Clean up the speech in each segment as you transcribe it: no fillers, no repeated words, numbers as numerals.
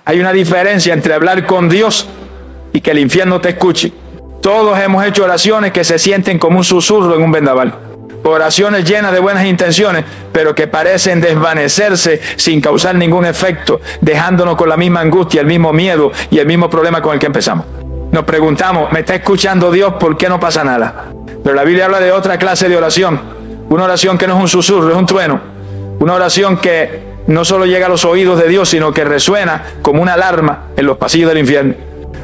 Hay una diferencia entre hablar con Dios y que el infierno te escuche. Todos hemos hecho oraciones que se sienten como un susurro en un vendaval. Oraciones llenas de buenas intenciones, pero que parecen desvanecerse sin causar ningún efecto, dejándonos con la misma angustia, el mismo miedo y el mismo problema con el que empezamos. Nos preguntamos, ¿me está escuchando Dios? ¿Por qué no pasa nada? Pero la Biblia habla de otra clase de oración. Una oración que no es un susurro, es un trueno. Una oración que no solo llega a los oídos de Dios, sino que resuena como una alarma en los pasillos del infierno.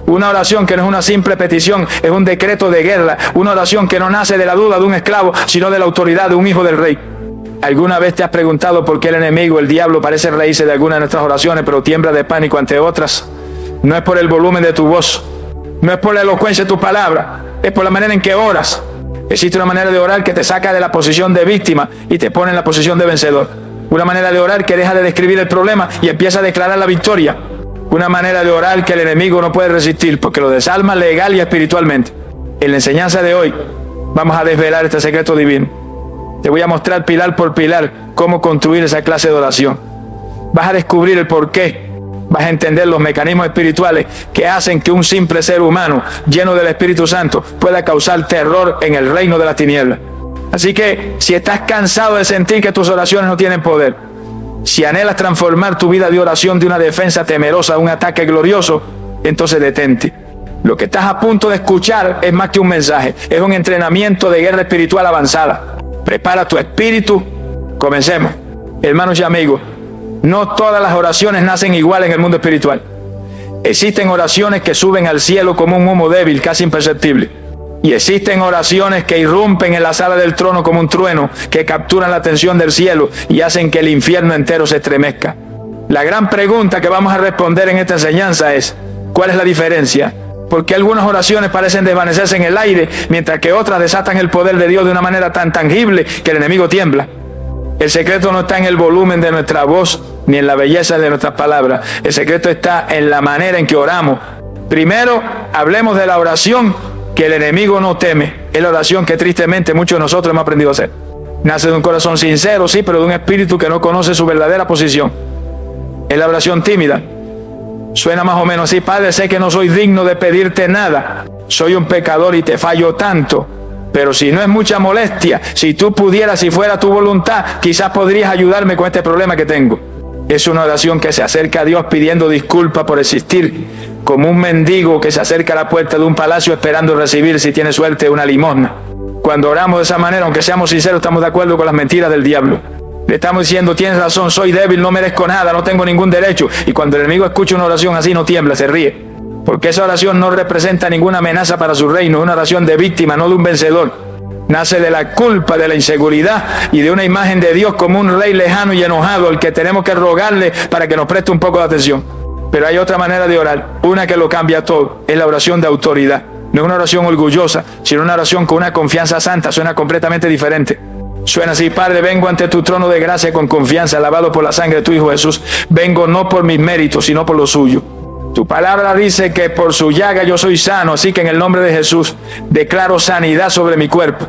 Una oración que no es una simple petición, es un decreto de guerra. Una oración que no nace de la duda de un esclavo, sino de la autoridad de un hijo del rey. ¿Alguna vez te has preguntado por qué el enemigo, el diablo, parece reírse de algunas de nuestras oraciones, pero tiembla de pánico ante otras? No es por el volumen de tu voz, no es por la elocuencia de tu palabra, es por la manera en que oras. Existe una manera de orar que te saca de la posición de víctima y te pone en la posición de vencedor. Una manera de orar que deja de describir el problema y empieza a declarar la victoria. Una manera de orar que el enemigo no puede resistir porque lo desarma legal y espiritualmente. En la enseñanza de hoy vamos a desvelar este secreto divino. Te voy a mostrar pilar por pilar cómo construir esa clase de oración. Vas a descubrir el porqué. Vas a entender los mecanismos espirituales que hacen que un simple ser humano lleno del Espíritu Santo pueda causar terror en el reino de las tinieblas. Así que si estás cansado de sentir que tus oraciones no tienen poder, si anhelas transformar tu vida de oración de una defensa temerosa a un ataque glorioso, entonces detente. Lo que estás a punto de escuchar es más que un mensaje, es un entrenamiento de guerra espiritual avanzada. Prepara tu espíritu. Comencemos. Hermanos y amigos, no todas las oraciones nacen igual en el mundo espiritual. Existen oraciones que suben al cielo como un humo débil, casi imperceptible. Y existen oraciones que irrumpen en la sala del trono como un trueno, que capturan la atención del cielo y hacen que el infierno entero se estremezca. La gran pregunta que vamos a responder en esta enseñanza es, ¿cuál es la diferencia? ¿Por qué algunas oraciones parecen desvanecerse en el aire, mientras que otras desatan el poder de Dios de una manera tan tangible que el enemigo tiembla? El secreto no está en el volumen de nuestra voz, ni en la belleza de nuestras palabras. El secreto está en la manera en que oramos. Primero, hablemos de la oración que el enemigo no teme. Es la oración que tristemente muchos de nosotros hemos aprendido a hacer. Nace de un corazón sincero, sí, pero de un espíritu que no conoce su verdadera posición. Es la oración tímida. Suena más o menos así: Padre, sé que no soy digno de pedirte nada. Soy un pecador y te fallo tanto. Pero si no es mucha molestia, si tú pudieras, si fuera tu voluntad, quizás podrías ayudarme con este problema que tengo. Es una oración que se acerca a Dios pidiendo disculpas por existir, como un mendigo que se acerca a la puerta de un palacio esperando recibir, si tiene suerte, una limosna. Cuando oramos de esa manera, aunque seamos sinceros, estamos de acuerdo con las mentiras del diablo. Le estamos diciendo: tienes razón, soy débil, no merezco nada, no tengo ningún derecho. Y cuando el enemigo escucha una oración así, no tiembla, se ríe. Porque esa oración no representa ninguna amenaza para su reino, es una oración de víctima, no de un vencedor. Nace de la culpa, de la inseguridad y de una imagen de Dios como un rey lejano y enojado al que tenemos que rogarle para que nos preste un poco de atención. Pero hay otra manera de orar, una que lo cambia todo, es la oración de autoridad. No es una oración orgullosa, sino una oración con una confianza santa. Suena completamente diferente. Suena así: Padre, vengo ante tu trono de gracia con confianza, alabado por la sangre de tu Hijo Jesús. Vengo no por mis méritos, sino por lo suyo. Tu palabra dice que por su llaga yo soy sano, así que en el nombre de Jesús declaro sanidad sobre mi cuerpo.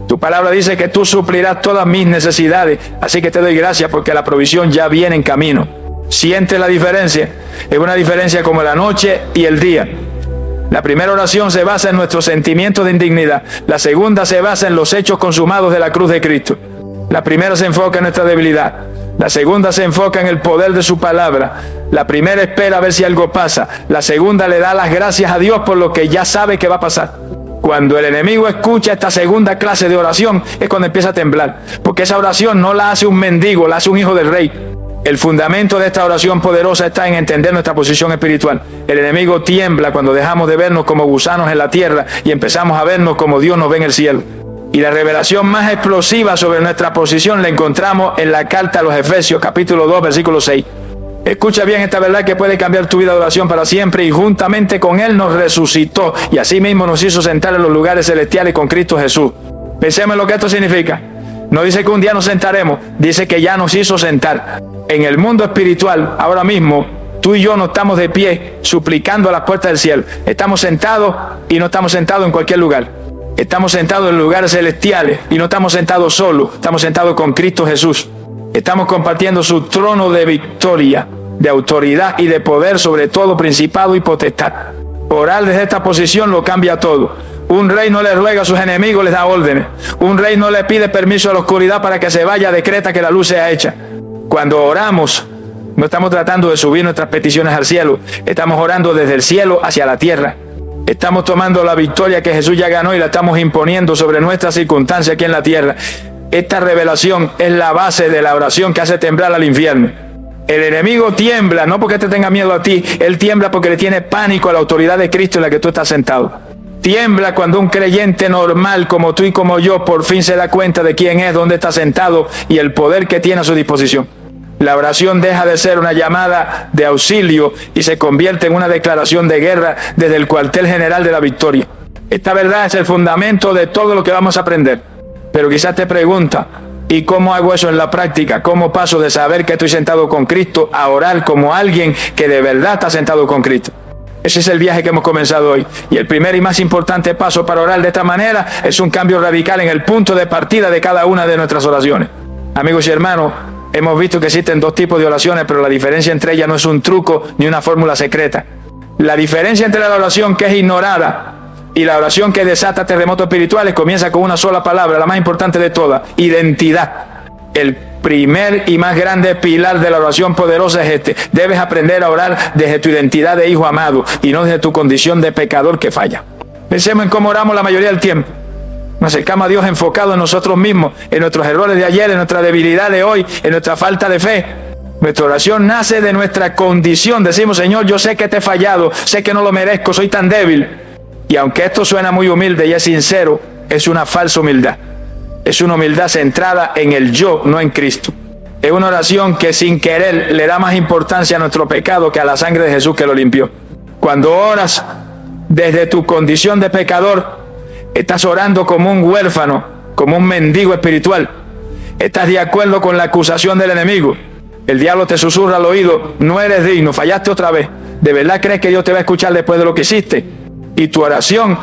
Tu palabra dice que tú suplirás todas mis necesidades, así que te doy gracias porque la provisión ya viene en camino. ¿Sientes la diferencia? Es una diferencia como la noche y el día. La primera oración se basa en nuestros sentimientos de indignidad. La segunda se basa en los hechos consumados de la cruz de Cristo. La primera se enfoca en nuestra debilidad. La segunda se enfoca en el poder de su palabra. La primera espera a ver si algo pasa. La segunda le da las gracias a Dios por lo que ya sabe que va a pasar. Cuando el enemigo escucha esta segunda clase de oración, es cuando empieza a temblar. Porque esa oración no la hace un mendigo, la hace un hijo del rey. El fundamento de esta oración poderosa está en entender nuestra posición espiritual. El enemigo tiembla cuando dejamos de vernos como gusanos en la tierra y empezamos a vernos como Dios nos ve en el cielo. Y la revelación más explosiva sobre nuestra posición la encontramos en la carta a los Efesios, capítulo 2, versículo 6. Escucha bien esta verdad que puede cambiar tu vida de oración para siempre: y juntamente con Él nos resucitó y así mismo nos hizo sentar en los lugares celestiales con Cristo Jesús. Pensemos en lo que esto significa. No dice que un día nos sentaremos, dice que ya nos hizo sentar. En el mundo espiritual, ahora mismo, tú y yo no estamos de pie suplicando a las puertas del cielo. Estamos sentados y no estamos sentados en cualquier lugar. Estamos sentados en lugares celestiales y no estamos sentados solos, estamos sentados con Cristo Jesús. Estamos compartiendo su trono de victoria. de autoridad y de poder sobre todo principado y potestad. Orar desde esta posición lo cambia todo. Un rey no le ruega a sus enemigos, les da órdenes. Un rey no le pide permiso a la oscuridad para que se vaya, decreta que la luz sea hecha. Cuando oramos, no estamos tratando de subir nuestras peticiones al cielo, estamos orando desde el cielo hacia la tierra. Estamos tomando la victoria que Jesús ya ganó y la estamos imponiendo sobre nuestras circunstancias aquí en la tierra. Esta revelación es la base de la oración que hace temblar al infierno. El enemigo tiembla, no porque te tenga miedo a ti, él tiembla porque le tiene pánico a la autoridad de Cristo en la que tú estás sentado. Tiembla cuando un creyente normal como tú y como yo por fin se da cuenta de quién es, dónde está sentado y el poder que tiene a su disposición. La oración deja de ser una llamada de auxilio y se convierte en una declaración de guerra desde el cuartel general de la victoria. Esta verdad es el fundamento de todo lo que vamos a aprender. Pero quizás te pregunta, ¿y cómo hago eso en la práctica? ¿Cómo paso de saber que estoy sentado con Cristo a orar como alguien que de verdad está sentado con Cristo? Ese es el viaje que hemos comenzado hoy. Y el primer y más importante paso para orar de esta manera es un cambio radical en el punto de partida de cada una de nuestras oraciones. Amigos y hermanos, hemos visto que existen dos tipos de oraciones, pero la diferencia entre ellas no es un truco ni una fórmula secreta. La diferencia entre la oración que es ignorada y la oración que desata terremotos espirituales comienza con una sola palabra, la más importante de todas: identidad. El primer y más grande pilar de la oración poderosa es este: debes aprender a orar desde tu identidad de hijo amado y no desde tu condición de pecador que falla. Pensemos en cómo oramos la mayoría del tiempo. Nos acercamos a Dios enfocado en nosotros mismos, en nuestros errores de ayer, en nuestra debilidad de hoy, en nuestra falta de fe. Nuestra oración nace de nuestra condición. Decimos: Señor, yo sé que te he fallado, sé que no lo merezco, soy tan débil. Y aunque esto suena muy humilde y es sincero, es una falsa humildad. Es una humildad centrada en el yo, no en Cristo. Es una oración que sin querer le da más importancia a nuestro pecado que a la sangre de Jesús que lo limpió. Cuando oras desde tu condición de pecador, estás orando como un huérfano, como un mendigo espiritual. Estás de acuerdo con la acusación del enemigo. El diablo te susurra al oído: no eres digno, fallaste otra vez. ¿De verdad crees que Dios te va a escuchar después de lo que hiciste? Y tu oración,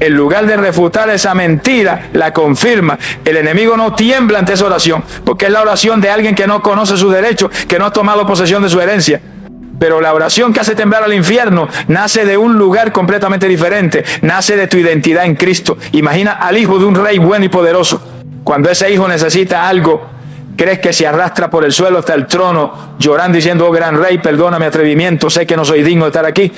en lugar de refutar esa mentira, la confirma. El enemigo no tiembla ante esa oración, porque es la oración de alguien que no conoce sus derechos, que no ha tomado posesión de su herencia. Pero la oración que hace temblar al infierno nace de un lugar completamente diferente. Nace de tu identidad en Cristo. Imagina al hijo de un rey bueno y poderoso. Cuando ese hijo necesita algo, crees que se arrastra por el suelo hasta el trono, llorando, diciendo: oh gran rey, perdona mi atrevimiento, sé que no soy digno de estar aquí.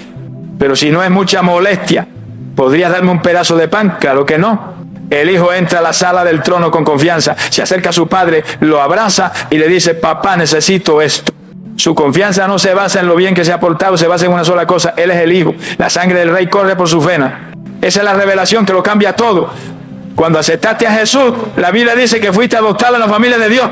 Pero si no es mucha molestia, ¿podrías darme un pedazo de pan? Claro que no. El hijo entra a la sala del trono con confianza, se acerca a su padre, lo abraza y le dice: papá, necesito esto. Su confianza no se basa en lo bien que se ha portado, se basa en una sola cosa: él es el hijo. La sangre del rey corre por sus venas. Esa es la revelación que lo cambia todo. Cuando aceptaste a Jesús, la Biblia dice que fuiste adoptado en la familia de Dios.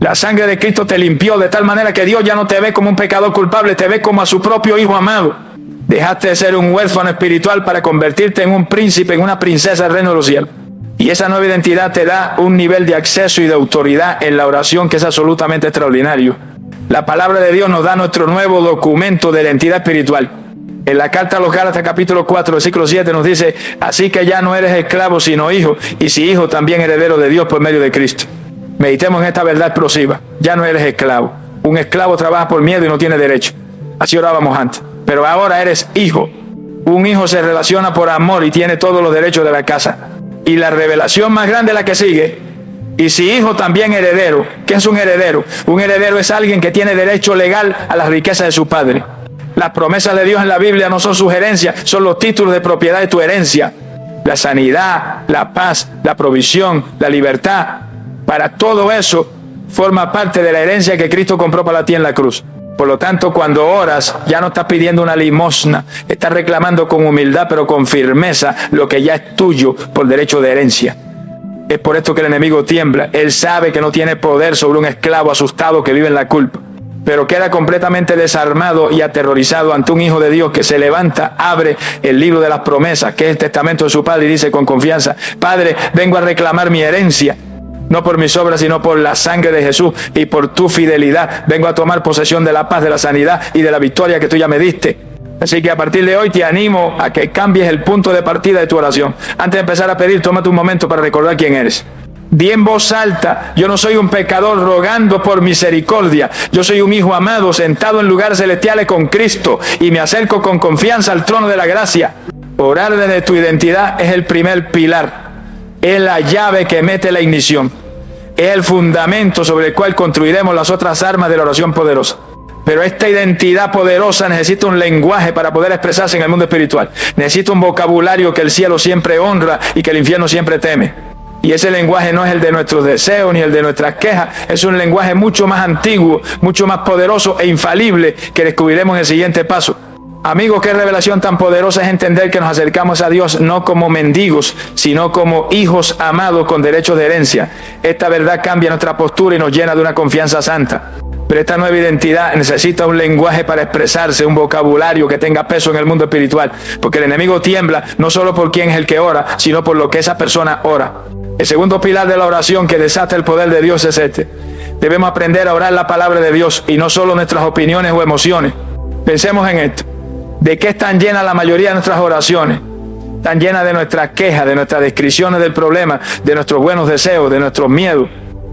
La sangre de Cristo te limpió de tal manera que Dios ya no te ve como un pecador culpable, te ve como a su propio hijo amado. Dejaste de ser un huérfano espiritual para convertirte en un príncipe, en una princesa del reino de los cielos. Y esa nueva identidad te da un nivel de acceso y de autoridad en la oración que es absolutamente extraordinario. La palabra de Dios nos da nuestro nuevo documento de identidad espiritual. En la carta a los Gálatas capítulo 4, versículo 7 nos dice: así que ya no eres esclavo sino hijo, y si hijo también heredero de Dios por medio de Cristo. Meditemos en esta verdad explosiva. Ya no eres esclavo. Un esclavo trabaja por miedo y no tiene derecho. Así orábamos antes. Pero ahora eres hijo. Un hijo se relaciona por amor y tiene todos los derechos de la casa. Y la revelación más grande es la que sigue: y si hijo también heredero. ¿Qué es un heredero? Un heredero es alguien que tiene derecho legal a las riquezas de su padre. Las promesas de Dios en la Biblia no son sugerencias, son los títulos de propiedad de tu herencia. La sanidad, la paz, la provisión, la libertad, para todo eso forma parte de la herencia que Cristo compró para ti en la cruz. Por lo tanto, cuando oras, ya no estás pidiendo una limosna, estás reclamando con humildad pero con firmeza lo que ya es tuyo por derecho de herencia. Es por esto que el enemigo tiembla. Él sabe que no tiene poder sobre un esclavo asustado que vive en la culpa, pero queda completamente desarmado y aterrorizado ante un hijo de Dios que se levanta, abre el libro de las promesas, que es el testamento de su padre, y dice con confianza: Padre, vengo a reclamar mi herencia. No por mis obras, sino por la sangre de Jesús y por tu fidelidad. Vengo a tomar posesión de la paz, de la sanidad y de la victoria que tú ya me diste. Así que a partir de hoy te animo a que cambies el punto de partida de tu oración. Antes de empezar a pedir, tómate un momento para recordar quién eres. Di en voz alta: yo no soy un pecador rogando por misericordia. Yo soy un hijo amado sentado en lugares celestiales con Cristo y me acerco con confianza al trono de la gracia. Orar desde tu identidad es el primer pilar. Es la llave que mete la ignición. Es el fundamento sobre el cual construiremos las otras armas de la oración poderosa. Pero esta identidad poderosa necesita un lenguaje para poder expresarse en el mundo espiritual. Necesita un vocabulario que el cielo siempre honra y que el infierno siempre teme. Y ese lenguaje no es el de nuestros deseos ni el de nuestras quejas. Es un lenguaje mucho más antiguo, mucho más poderoso e infalible que descubriremos en el siguiente paso. Amigos, qué revelación tan poderosa es entender que nos acercamos a Dios no como mendigos, sino como hijos amados con derechos de herencia. Esta verdad cambia nuestra postura y nos llena de una confianza santa. Pero esta nueva identidad necesita un lenguaje para expresarse, un vocabulario que tenga peso en el mundo espiritual. Porque el enemigo tiembla no solo por quién es el que ora, sino por lo que esa persona ora. El segundo pilar de la oración que desata el poder de Dios es este. Debemos aprender a orar la palabra de Dios y no solo nuestras opiniones o emociones. Pensemos en esto. ¿De qué están llenas la mayoría de nuestras oraciones? Están llenas de nuestras quejas, de nuestras descripciones del problema, de nuestros buenos deseos, de nuestros miedos.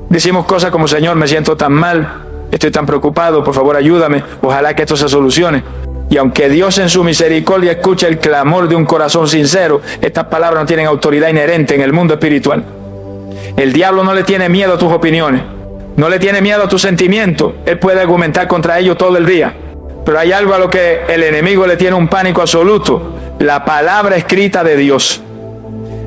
Decimos cosas como: Señor, me siento tan mal, estoy tan preocupado, por favor ayúdame, ojalá que esto se solucione. Y aunque Dios en su misericordia escucha el clamor de un corazón sincero, estas palabras no tienen autoridad inherente en el mundo espiritual. El diablo no le tiene miedo a tus opiniones, no le tiene miedo a tus sentimientos. Él puede argumentar contra ellos todo el día. Pero hay algo a lo que el enemigo le tiene un pánico absoluto: la palabra escrita de Dios.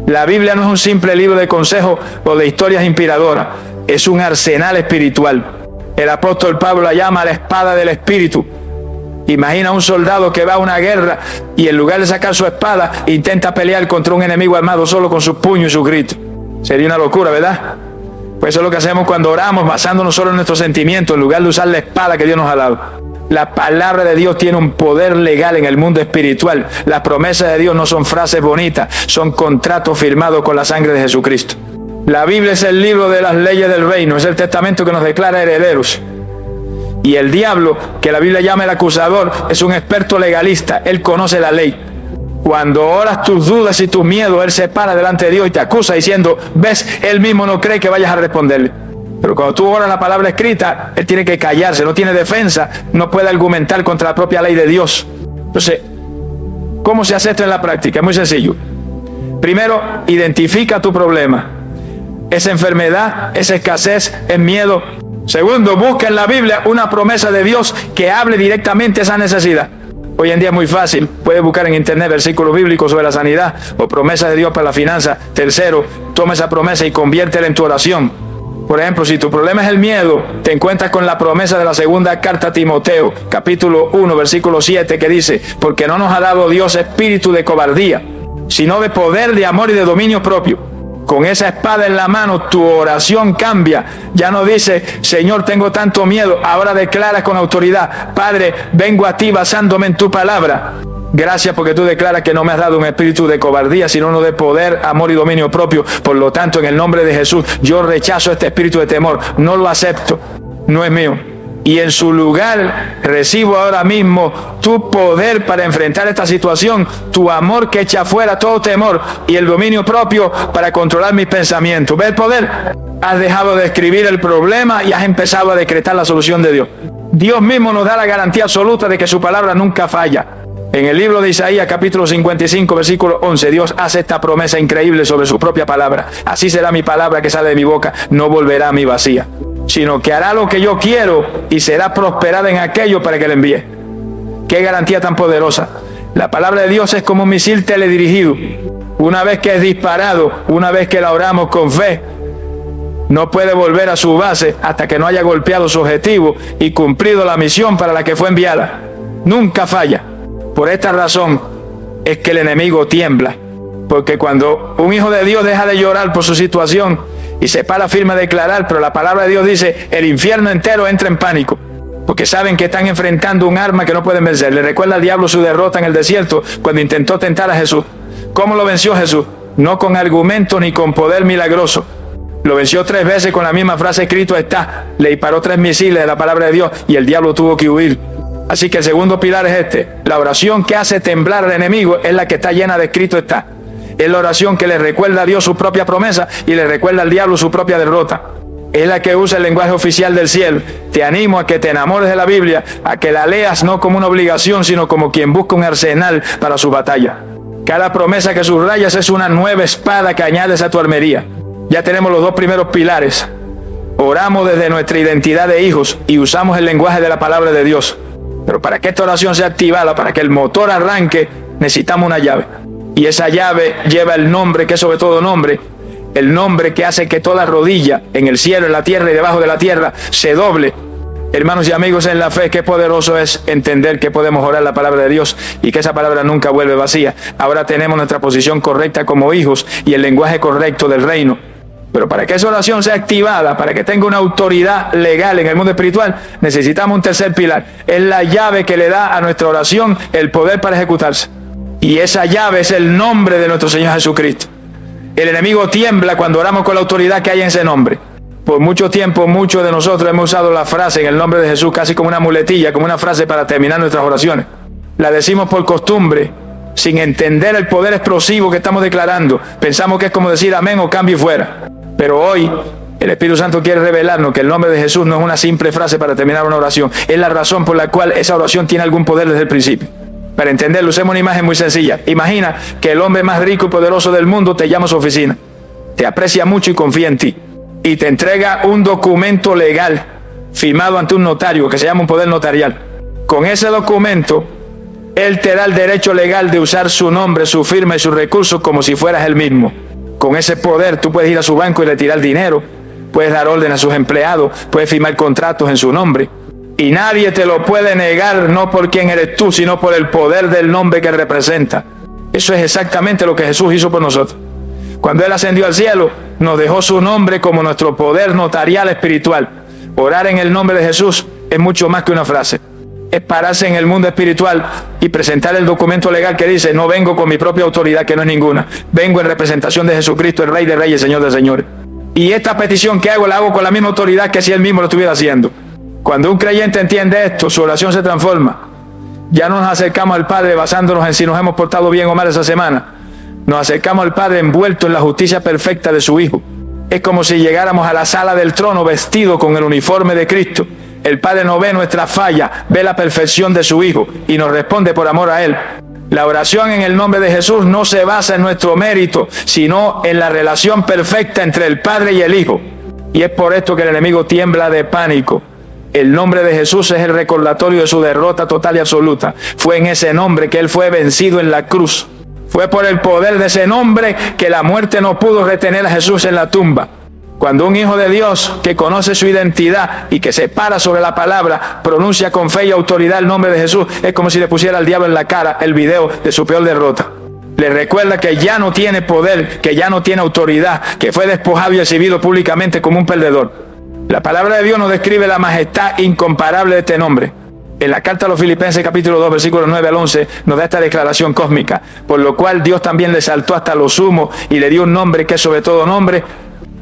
La Biblia no es un simple libro de consejos o de historias inspiradoras, es un arsenal espiritual. El apóstol Pablo la llama la espada del Espíritu. Imagina un soldado que va a una guerra y en lugar de sacar su espada, intenta pelear contra un enemigo armado solo con sus puños y sus gritos. Sería una locura, ¿verdad? Pues eso es lo que hacemos cuando oramos, basándonos solo en nuestros sentimientos, en lugar de usar la espada que Dios nos ha dado. La palabra de Dios tiene un poder legal en el mundo espiritual. Las promesas de Dios no son frases bonitas, son contratos firmados con la sangre de Jesucristo. La Biblia es el libro de las leyes del reino, es el testamento que nos declara herederos. Y el diablo, que la Biblia llama el acusador, es un experto legalista. Él conoce la ley. Cuando oras tus dudas y tus miedos, él se para delante de Dios y te acusa diciendo: ves, él mismo no cree que vayas a responderle. Pero cuando tú oras la palabra escrita, él tiene que callarse, no tiene defensa, no puede argumentar contra la propia ley de Dios. Entonces, ¿cómo se hace esto en la práctica? Es muy sencillo. Primero, identifica tu problema. ¿Es enfermedad? ¿Es escasez? ¿Es miedo? Segundo, busca en la Biblia una promesa de Dios que hable directamente a esa necesidad. Hoy en día es muy fácil, puedes buscar en internet versículos bíblicos sobre la sanidad o promesas de Dios para la finanza. Tercero, toma esa promesa y conviértela en tu oración. Por ejemplo, si tu problema es el miedo, te encuentras con la promesa de la segunda carta a Timoteo, capítulo 1, versículo 7, que dice: porque no nos ha dado Dios espíritu de cobardía, sino de poder, de amor y de dominio propio. Con esa espada en la mano, tu oración cambia. Ya no dice: Señor, tengo tanto miedo. Ahora declaras con autoridad: Padre, vengo a ti basándome en tu palabra. Gracias porque tú declaras que no me has dado un espíritu de cobardía, sino uno de poder, amor y dominio propio. Por lo tanto, en el nombre de Jesús, yo rechazo este espíritu de temor. No lo acepto. No es mío. Y en su lugar recibo ahora mismo tu poder para enfrentar esta situación, tu amor que echa fuera todo temor y el dominio propio para controlar mis pensamientos. ¿Ves el poder? Has dejado de escribir el problema y has empezado a decretar la solución de Dios. Dios mismo nos da la garantía absoluta de que su palabra nunca falla. En el libro de Isaías, capítulo 55, versículo 11, Dios hace esta promesa increíble sobre su propia palabra. Así será mi palabra que sale de mi boca, no volverá a mí vacía, sino que hará lo que yo quiero y será prosperada en aquello para que le envíe. ¡Qué garantía tan poderosa! La palabra de Dios es como un misil teledirigido. Una vez que es disparado, una vez que la oramos con fe, no puede volver a su base hasta que no haya golpeado su objetivo y cumplido la misión para la que fue enviada. Nunca falla. Por esta razón es que el enemigo tiembla. Porque cuando un hijo de Dios deja de llorar por su situación y se para firme a declarar, pero la palabra de Dios dice: el infierno entero entra en pánico, porque saben que están enfrentando un arma que no pueden vencer. Le recuerda al diablo su derrota en el desierto cuando intentó tentar a Jesús. ¿Cómo lo venció Jesús? No con argumentos ni con poder milagroso. Lo venció 3 veces con la misma frase: escrito está. Le disparó 3 misiles de la palabra de Dios y el diablo tuvo que huir. Así que el segundo pilar es este: la oración que hace temblar al enemigo es la que está llena de escrito está. Es la oración que le recuerda a Dios su propia promesa y le recuerda al diablo su propia derrota. Es la que usa el lenguaje oficial del cielo. Te animo a que te enamores de la Biblia, a que la leas no como una obligación, sino como quien busca un arsenal para su batalla. Cada promesa que subrayas es una nueva espada que añades a tu armería. Ya tenemos los dos primeros pilares. Oramos desde nuestra identidad de hijos y usamos el lenguaje de la palabra de Dios. Pero para que esta oración sea activada, para que el motor arranque, necesitamos una llave. Y esa llave lleva el nombre que es sobre todo nombre, el nombre que hace que toda rodilla en el cielo, en la tierra y debajo de la tierra se doble. Hermanos y amigos en la fe, qué poderoso es entender que podemos orar la palabra de Dios y que esa palabra nunca vuelve vacía. Ahora tenemos nuestra posición correcta como hijos y el lenguaje correcto del reino. Pero para que esa oración sea activada, para que tenga una autoridad legal en el mundo espiritual, necesitamos un tercer pilar. Es la llave que le da a nuestra oración el poder para ejecutarse. Y esa llave es el nombre de nuestro Señor Jesucristo. El enemigo tiembla cuando oramos con la autoridad que hay en ese nombre. Por mucho tiempo, muchos de nosotros hemos usado la frase en el nombre de Jesús casi como una muletilla, como una frase para terminar nuestras oraciones. La decimos por costumbre, sin entender el poder explosivo que estamos declarando. Pensamos que es como decir amén o cambio y fuera. Pero hoy el Espíritu Santo quiere revelarnos que el nombre de Jesús no es una simple frase para terminar una oración. Es la razón por la cual esa oración tiene algún poder desde el principio. Para entenderlo, usemos una imagen muy sencilla. Imagina que el hombre más rico y poderoso del mundo te llama a su oficina. Te aprecia mucho y confía en ti. Y te entrega un documento legal firmado ante un notario que se llama un poder notarial. Con ese documento, él te da el derecho legal de usar su nombre, su firma y sus recursos como si fueras él mismo. Con ese poder tú puedes ir a su banco y retirar dinero, puedes dar orden a sus empleados, puedes firmar contratos en su nombre. Y nadie te lo puede negar, no por quién eres tú, sino por el poder del nombre que representa. Eso es exactamente lo que Jesús hizo por nosotros. Cuando Él ascendió al cielo, nos dejó su nombre como nuestro poder notarial espiritual. Orar en el nombre de Jesús es mucho más que una frase. Es pararse en el mundo espiritual y presentar el documento legal que dice: no vengo con mi propia autoridad, que no es ninguna. Vengo en representación de Jesucristo, el Rey de Reyes, Señor de Señores. Y esta petición que hago, la hago con la misma autoridad que si Él mismo lo estuviera haciendo. Cuando un creyente entiende esto, su oración se transforma. Ya no nos acercamos al Padre basándonos en si nos hemos portado bien o mal esa semana. Nos acercamos al Padre envuelto en la justicia perfecta de su Hijo. Es como si llegáramos a la sala del trono vestido con el uniforme de Cristo. El Padre no ve nuestra falla, ve la perfección de su Hijo y nos responde por amor a Él. La oración en el nombre de Jesús no se basa en nuestro mérito, sino en la relación perfecta entre el Padre y el Hijo. Y es por esto que el enemigo tiembla de pánico. El nombre de Jesús es el recordatorio de su derrota total y absoluta. Fue en ese nombre que Él fue vencido en la cruz. Fue por el poder de ese nombre que la muerte no pudo retener a Jesús en la tumba. Cuando un hijo de Dios que conoce su identidad y que se para sobre la palabra, pronuncia con fe y autoridad el nombre de Jesús, es como si le pusiera al diablo en la cara el video de su peor derrota. Le recuerda que ya no tiene poder, que ya no tiene autoridad, que fue despojado y exhibido públicamente como un perdedor. La palabra de Dios nos describe la majestad incomparable de este nombre. En la carta a los Filipenses capítulo 2 versículos 9 al 11 nos da esta declaración cósmica, por lo cual Dios también le exaltó hasta lo sumo y le dio un nombre que es sobre todo nombre,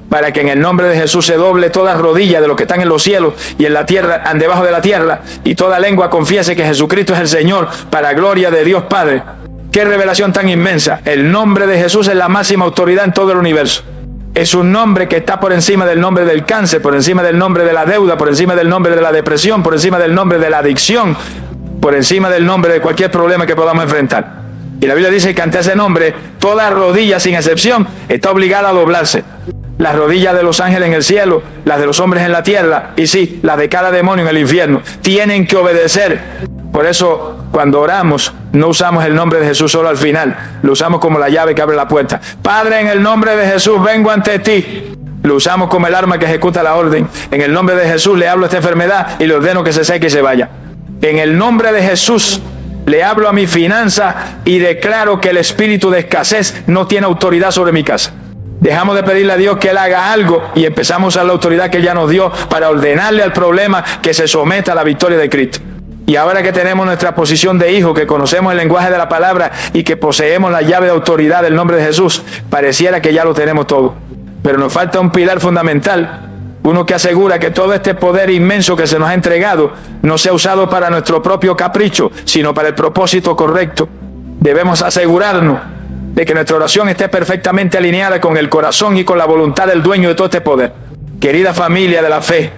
para que en el nombre de Jesús se doble toda rodilla de los que están en los cielos y en la tierra, debajo de la tierra, y toda lengua confiese que Jesucristo es el Señor, para gloria de Dios Padre. ¡Qué revelación tan inmensa! El nombre de Jesús es la máxima autoridad en todo el universo. Es un nombre que está por encima del nombre del cáncer, por encima del nombre de la deuda, por encima del nombre de la depresión, por encima del nombre de la adicción, por encima del nombre de cualquier problema que podamos enfrentar. Y la Biblia dice que ante ese nombre, toda rodilla sin excepción está obligada a doblarse. Las rodillas de los ángeles en el cielo, las de los hombres en la tierra, y sí, las de cada demonio en el infierno, tienen que obedecer. Por eso, cuando oramos, no usamos el nombre de Jesús solo al final, lo usamos como la llave que abre la puerta. Padre, en el nombre de Jesús vengo ante ti. Lo usamos como el arma que ejecuta la orden. En el nombre de Jesús le hablo a esta enfermedad y le ordeno que se seque y se vaya. En el nombre de Jesús le hablo a mi finanza y declaro que el espíritu de escasez no tiene autoridad sobre mi casa. Dejamos de pedirle a Dios que Él haga algo y empezamos a usar la autoridad que Él ya nos dio para ordenarle al problema que se someta a la victoria de Cristo. Y ahora que tenemos nuestra posición de hijo, que conocemos el lenguaje de la palabra y que poseemos la llave de autoridad del nombre de Jesús, pareciera que ya lo tenemos todo. Pero nos falta un pilar fundamental, uno que asegura que todo este poder inmenso que se nos ha entregado no sea usado para nuestro propio capricho, sino para el propósito correcto. Debemos asegurarnos de que nuestra oración esté perfectamente alineada con el corazón y con la voluntad del dueño de todo este poder. Querida familia de la fe,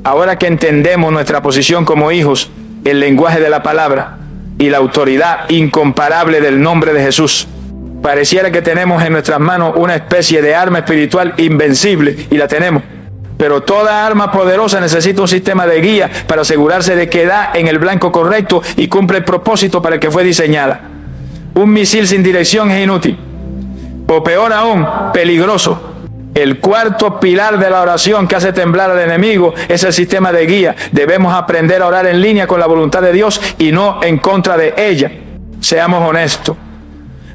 ahora que entendemos nuestra posición como hijos, el lenguaje de la palabra y la autoridad incomparable del nombre de Jesús, pareciera que tenemos en nuestras manos una especie de arma espiritual invencible, y la tenemos. Pero toda arma poderosa necesita un sistema de guía para asegurarse de que da en el blanco correcto y cumple el propósito para el que fue diseñada. Un misil sin dirección es inútil, o peor aún, peligroso. El cuarto pilar de la oración que hace temblar al enemigo es el sistema de guía. Debemos aprender a orar en línea con la voluntad de Dios y no en contra de ella. Seamos honestos.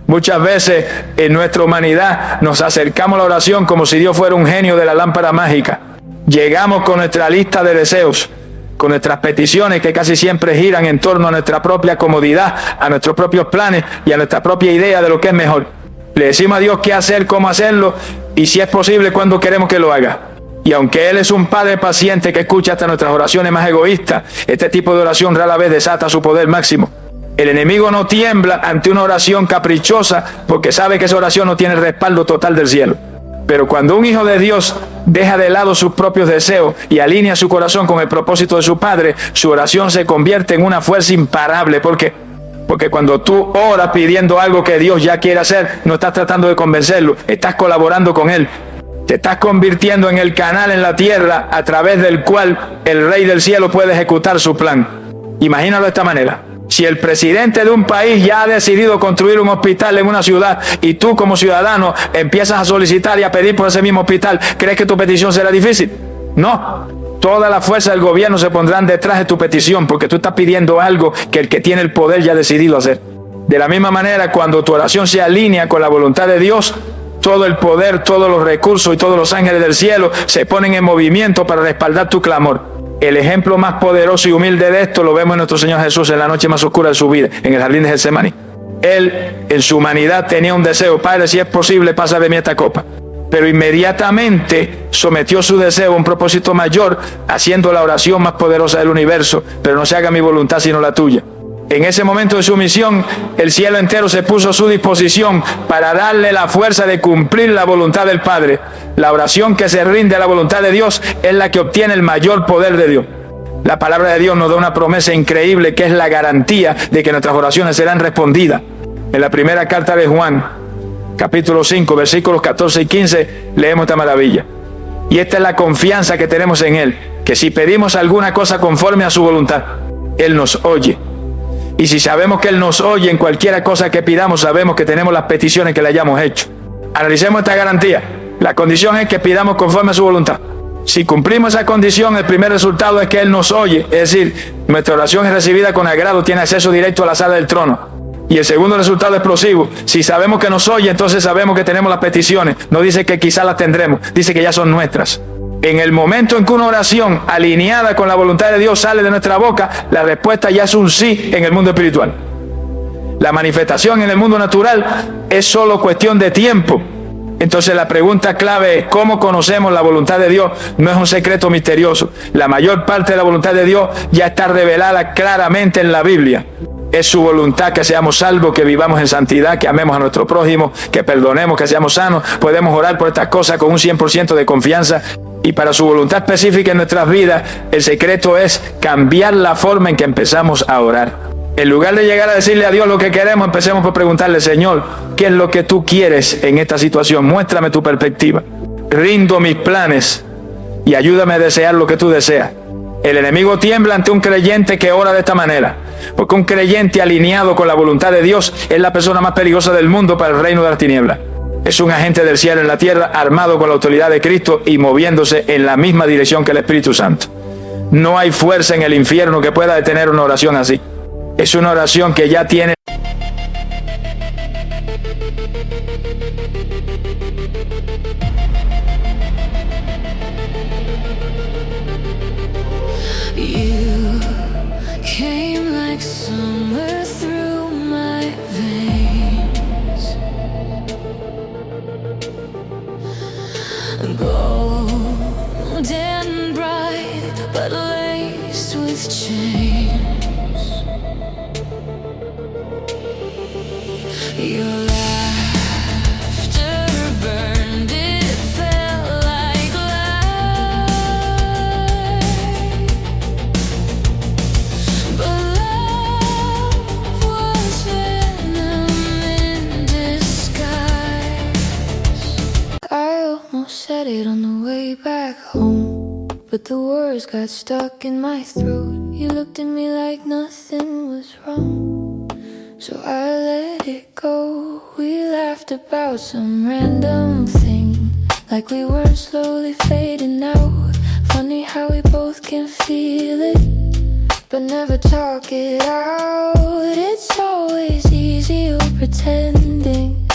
Muchas veces en nuestra humanidad nos acercamos a la oración como si Dios fuera un genio de la lámpara mágica. Llegamos con nuestra lista de deseos, con nuestras peticiones que casi siempre giran en torno a nuestra propia comodidad, a nuestros propios planes y a nuestra propia idea de lo que es mejor. Le decimos a Dios qué hacer, cómo hacerlo y si es posible cuando queremos que lo haga. Y aunque Él es un Padre paciente que escucha hasta nuestras oraciones más egoístas, este tipo de oración rara vez desata su poder máximo. El enemigo no tiembla ante una oración caprichosa porque sabe que esa oración no tiene el respaldo total del cielo. Pero cuando un hijo de Dios deja de lado sus propios deseos y alinea su corazón con el propósito de su Padre, su oración se convierte en una fuerza imparable. ¿Por qué? Porque cuando tú oras pidiendo algo que Dios ya quiere hacer, no estás tratando de convencerlo, estás colaborando con Él. Te estás convirtiendo en el canal en la tierra a través del cual el Rey del Cielo puede ejecutar su plan. Imagínalo de esta manera. Si el presidente de un país ya ha decidido construir un hospital en una ciudad y tú como ciudadano empiezas a solicitar y a pedir por ese mismo hospital, ¿crees que tu petición será difícil? No. Toda la fuerza del gobierno se pondrán detrás de tu petición porque tú estás pidiendo algo que el que tiene el poder ya ha decidido hacer. De la misma manera, cuando tu oración se alinea con la voluntad de Dios, todo el poder, todos los recursos y todos los ángeles del cielo se ponen en movimiento para respaldar tu clamor. El ejemplo más poderoso y humilde de esto lo vemos en nuestro Señor Jesús en la noche más oscura de su vida, en el jardín de Getsemaní. Él, en su humanidad, tenía un deseo: Padre, si es posible, pasa de mí esta copa. Pero inmediatamente sometió su deseo a un propósito mayor, haciendo la oración más poderosa del universo: pero no se haga mi voluntad sino la tuya. En ese momento de su misión, el cielo entero se puso a su disposición para darle la fuerza de cumplir la voluntad del Padre. La oración que se rinde a la voluntad de Dios es la que obtiene el mayor poder de Dios. La palabra de Dios nos da una promesa increíble que es la garantía de que nuestras oraciones serán respondidas. En la primera carta de Juan, capítulo 5, versículos 14 y 15, leemos esta maravilla. Y esta es la confianza que tenemos en Él, que si pedimos alguna cosa conforme a su voluntad, Él nos oye. Y si sabemos que Él nos oye en cualquiera cosa que pidamos, sabemos que tenemos las peticiones que le hayamos hecho. Analicemos esta garantía. La condición es que pidamos conforme a su voluntad. Si cumplimos esa condición, el primer resultado es que Él nos oye. Es decir, nuestra oración es recibida con agrado, tiene acceso directo a la sala del trono. Y el segundo resultado explosivo: si sabemos que nos oye, entonces sabemos que tenemos las peticiones. No dice que quizás las tendremos, dice que ya son nuestras. En el momento en que una oración alineada con la voluntad de Dios sale de nuestra boca, la respuesta ya es un sí en el mundo espiritual. La manifestación en el mundo natural es solo cuestión de tiempo. Entonces la pregunta clave es: ¿cómo conocemos la voluntad de Dios? No es un secreto misterioso. La mayor parte de la voluntad de Dios ya está revelada claramente en la Biblia. Es su voluntad que seamos salvos, que vivamos en santidad, que amemos a nuestro prójimo, que perdonemos, que seamos sanos. Podemos orar por estas cosas con un 100% de confianza. Y para su voluntad específica en nuestras vidas, el secreto es cambiar la forma en que empezamos a orar. En lugar de llegar a decirle a Dios lo que queremos, empecemos por preguntarle: Señor, ¿qué es lo que tú quieres en esta situación? Muéstrame tu perspectiva. Rindo mis planes y ayúdame a desear lo que tú deseas. El enemigo tiembla ante un creyente que ora de esta manera, porque un creyente alineado con la voluntad de Dios es la persona más peligrosa del mundo para el reino de las tinieblas. Es un agente del cielo en la tierra, armado con la autoridad de Cristo y moviéndose en la misma dirección que el Espíritu Santo. No hay fuerza en el infierno que pueda detener una oración así. Es una oración que ya tiene... You came like summer through my veins, golden bright but laced with chains. Your light it on the way back home, but the words got stuck in my throat. You looked at me like nothing was wrong, so I let it go. We laughed about some random thing, like we were slowly fading out. Funny how we both can feel it, but never talk it out. It's always easier pretending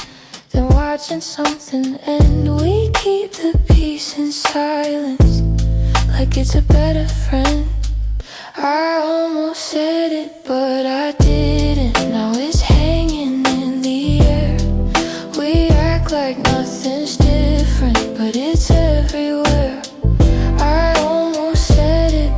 than watching something end. We keep the peace in silence, like it's a better friend. I almost said it, but I didn't. Now it's hanging in the air. We act like nothing's different, but it's everywhere. I almost said it.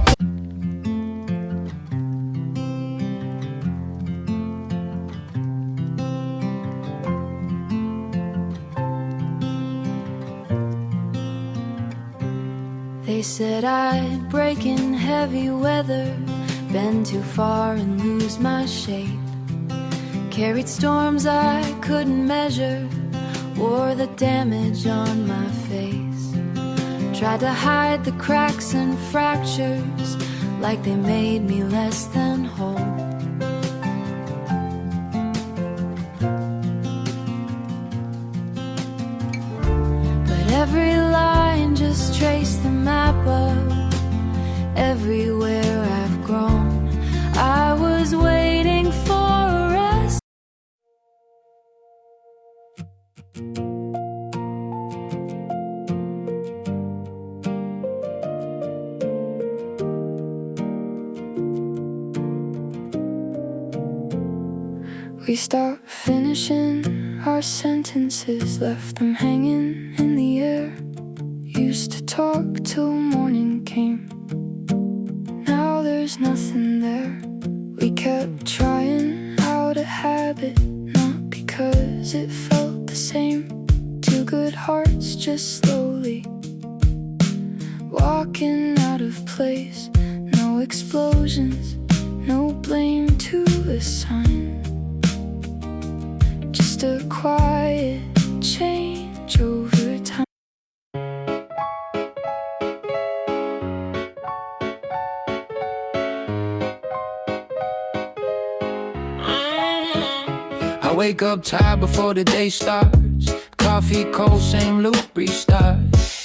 They said I'd break in heavy weather, bend too far and lose my shape. Carried storms I couldn't measure, wore the damage on my face. Tried to hide the cracks and fractures, like they made me less than whole. But every line just traced the map of everywhere I've grown. I was waiting for a rest. We stopped finishing our sentences, left them hanging in the air. Used to talk till morning came, now there's nothing there. We kept trying out a habit, not because it felt the same. Two good hearts just slowly walking out of place. No explosions, no blame to assign, just a quiet change over time. I wake up tired before the day starts. Coffee cold, same loop, restart.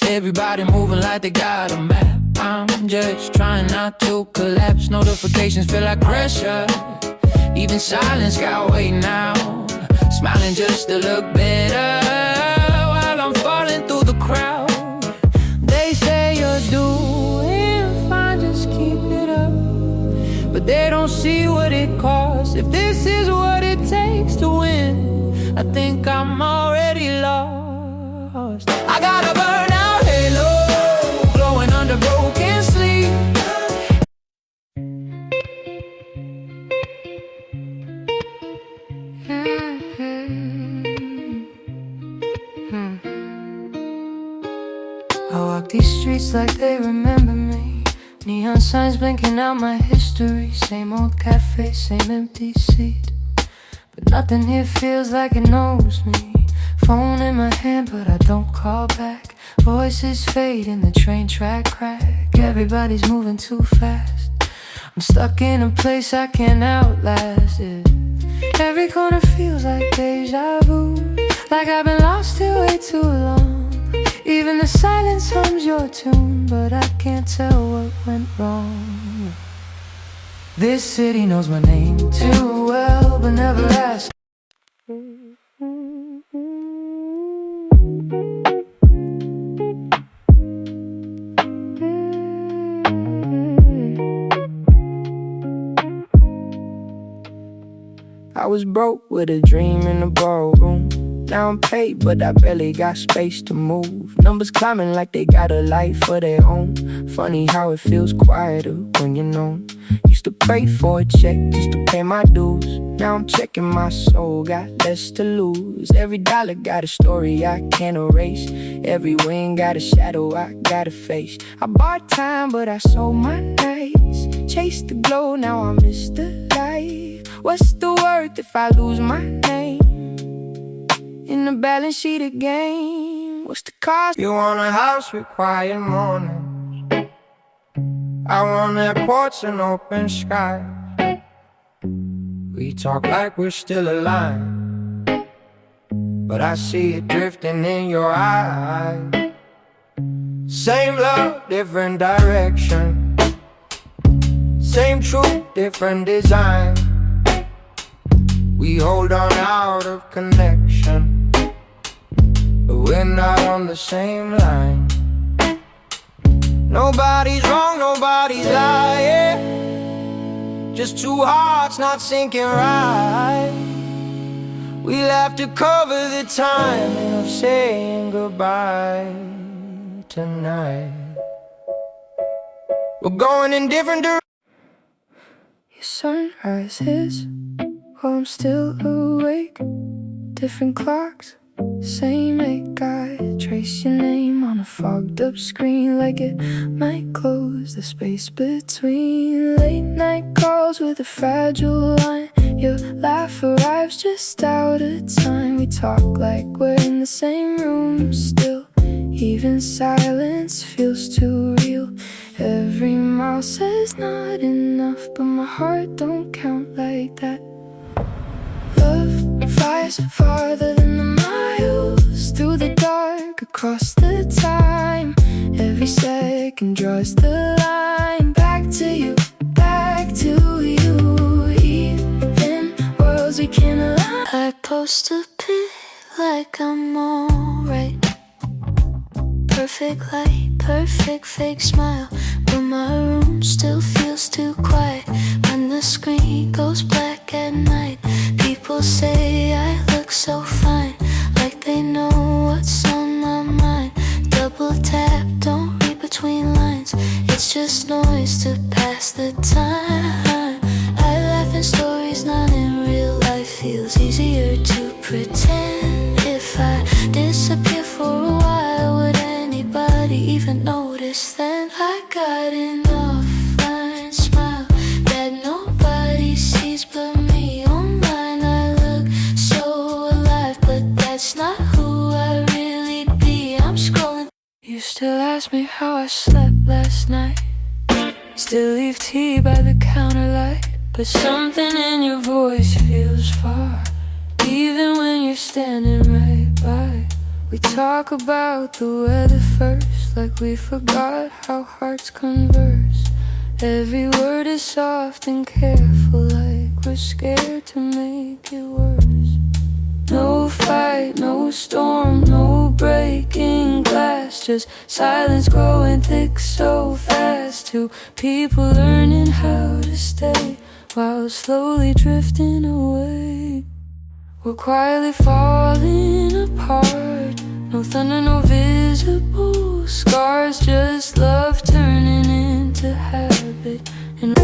Everybody moving like they got a map. I'm just trying not to collapse. Notifications feel like pressure, even silence got weight now. Smiling just to look better while I'm falling through the crowd. They say you're doing fine, just keep it up, but they don't see what it costs. If this is what it takes to win, I think I'm already lost. I got a burnout halo, glowing under broken sleep. I walk these streets like they remember me. Neon signs blinking out my history. Same old cafe, same empty seat, but nothing here feels like it knows me. Phone in my hand, but I don't call back. Voices fade in the train track crack. Everybody's moving too fast. I'm stuck in a place I can't outlast it. Every corner feels like deja vu, like I've been lost here way too long. Even the silence hums your tune, but I can't tell what went wrong. This city knows my name too well, but never asked. I was broke with a dream in the ballroom. Now I'm paid, but I barely got space to move. Numbers climbing like they got a life of their own. Funny how it feels quieter when you're known. Used to pray for a check just to pay my dues. Now I'm checking my soul, got less to lose. Every dollar got a story I can't erase. Every win got a shadow I gotta face. I bought time, but I sold my nights. Chased the glow, now I miss the light. What's the worth if I lose my name in the balance sheet again? What's the cost? You want a house with quiet mornings. I want airports and open skies. We talk like we're still alive, but I see it drifting in your eyes. Same love, different direction. Same truth, different design. We hold on out of connection, but we're not on the same line. Nobody's wrong, nobody's lying. Just two hearts not syncing right. We'll have to cover the timing of saying goodbye tonight. We're going in different directions. Your sunrise hits while I'm still awake. Different clocks, same ache. I trace your name on a fogged up screen, like it might close the space between. Late night calls with a fragile line. Your laugh arrives just out of time. We talk like we're in the same room still. Even silence feels too real. Every mile says not enough, but my heart don't count like that. Love flies farther than the miles, through the dark, across the time. Every second draws the line. Back to you, back to you. Even worlds we can't align. I post a pic like I'm alright. Perfect light, perfect fake smile, but my room still feels too quiet. When the screen goes black at night, people say I look so fine, like they know what's on my mind. Double tap, don't read between lines. It's just noise to pass the time. I laugh in stories, not in real life. Feels easier to pretend. If I disappear for a while, would anybody even notice then? I got an offline smile that nobody sees but me. Online I look so alive, but that's not who I really be. I'm scrolling. You still ask me how I slept last night. Still leave tea by the counter light, but something in your voice feels far, even when you're standing right by. We talk about the weather first, like we forgot how hearts converse. Every word is soft and careful, like we're scared to make it worse. No fight, no storm, no breaking glass, just silence growing thick so fast. Two people learning how to stay while slowly drifting away. We're quietly falling apart. No thunder, no visible scars, just love turning into habit. And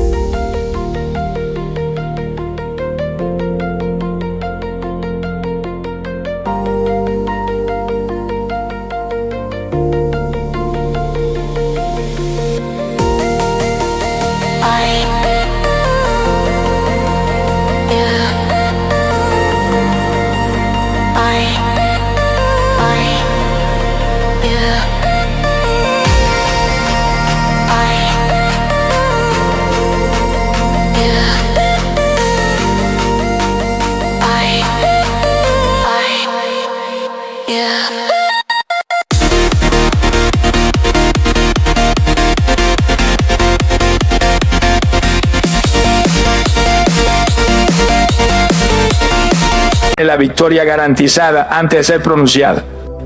la victoria garantizada antes de ser pronunciada.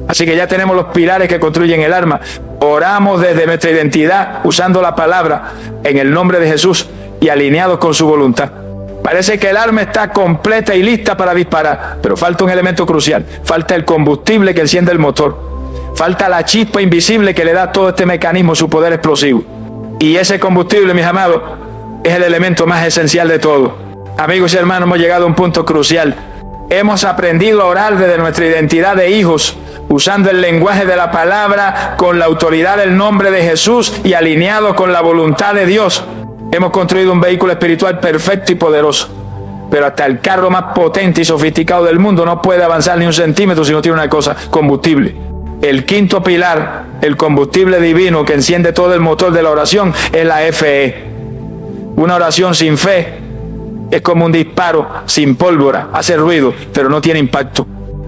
Así que ya tenemos los pilares que construyen el arma. Oramos desde nuestra identidad, usando la palabra en el nombre de Jesús y alineados con su voluntad. Parece que el arma está completa y lista para disparar, pero falta un elemento crucial. Falta el combustible que enciende el motor. Falta la chispa invisible que le da a todo este mecanismo su poder explosivo. Y ese combustible, mis amados, es el elemento más esencial de todo. Amigos y hermanos, hemos llegado a un punto crucial. Hemos aprendido a orar desde nuestra identidad de hijos, usando el lenguaje de la palabra, con la autoridad del nombre de Jesús y alineado con la voluntad de Dios. Hemos construido un vehículo espiritual perfecto y poderoso. Pero hasta el carro más potente y sofisticado del mundo no puede avanzar ni un centímetro si no tiene una cosa: combustible. El quinto pilar, el combustible divino que enciende todo el motor de la oración, es la fe. Una oración sin fe es como un disparo sin pólvora, hace ruido, pero no tiene impacto.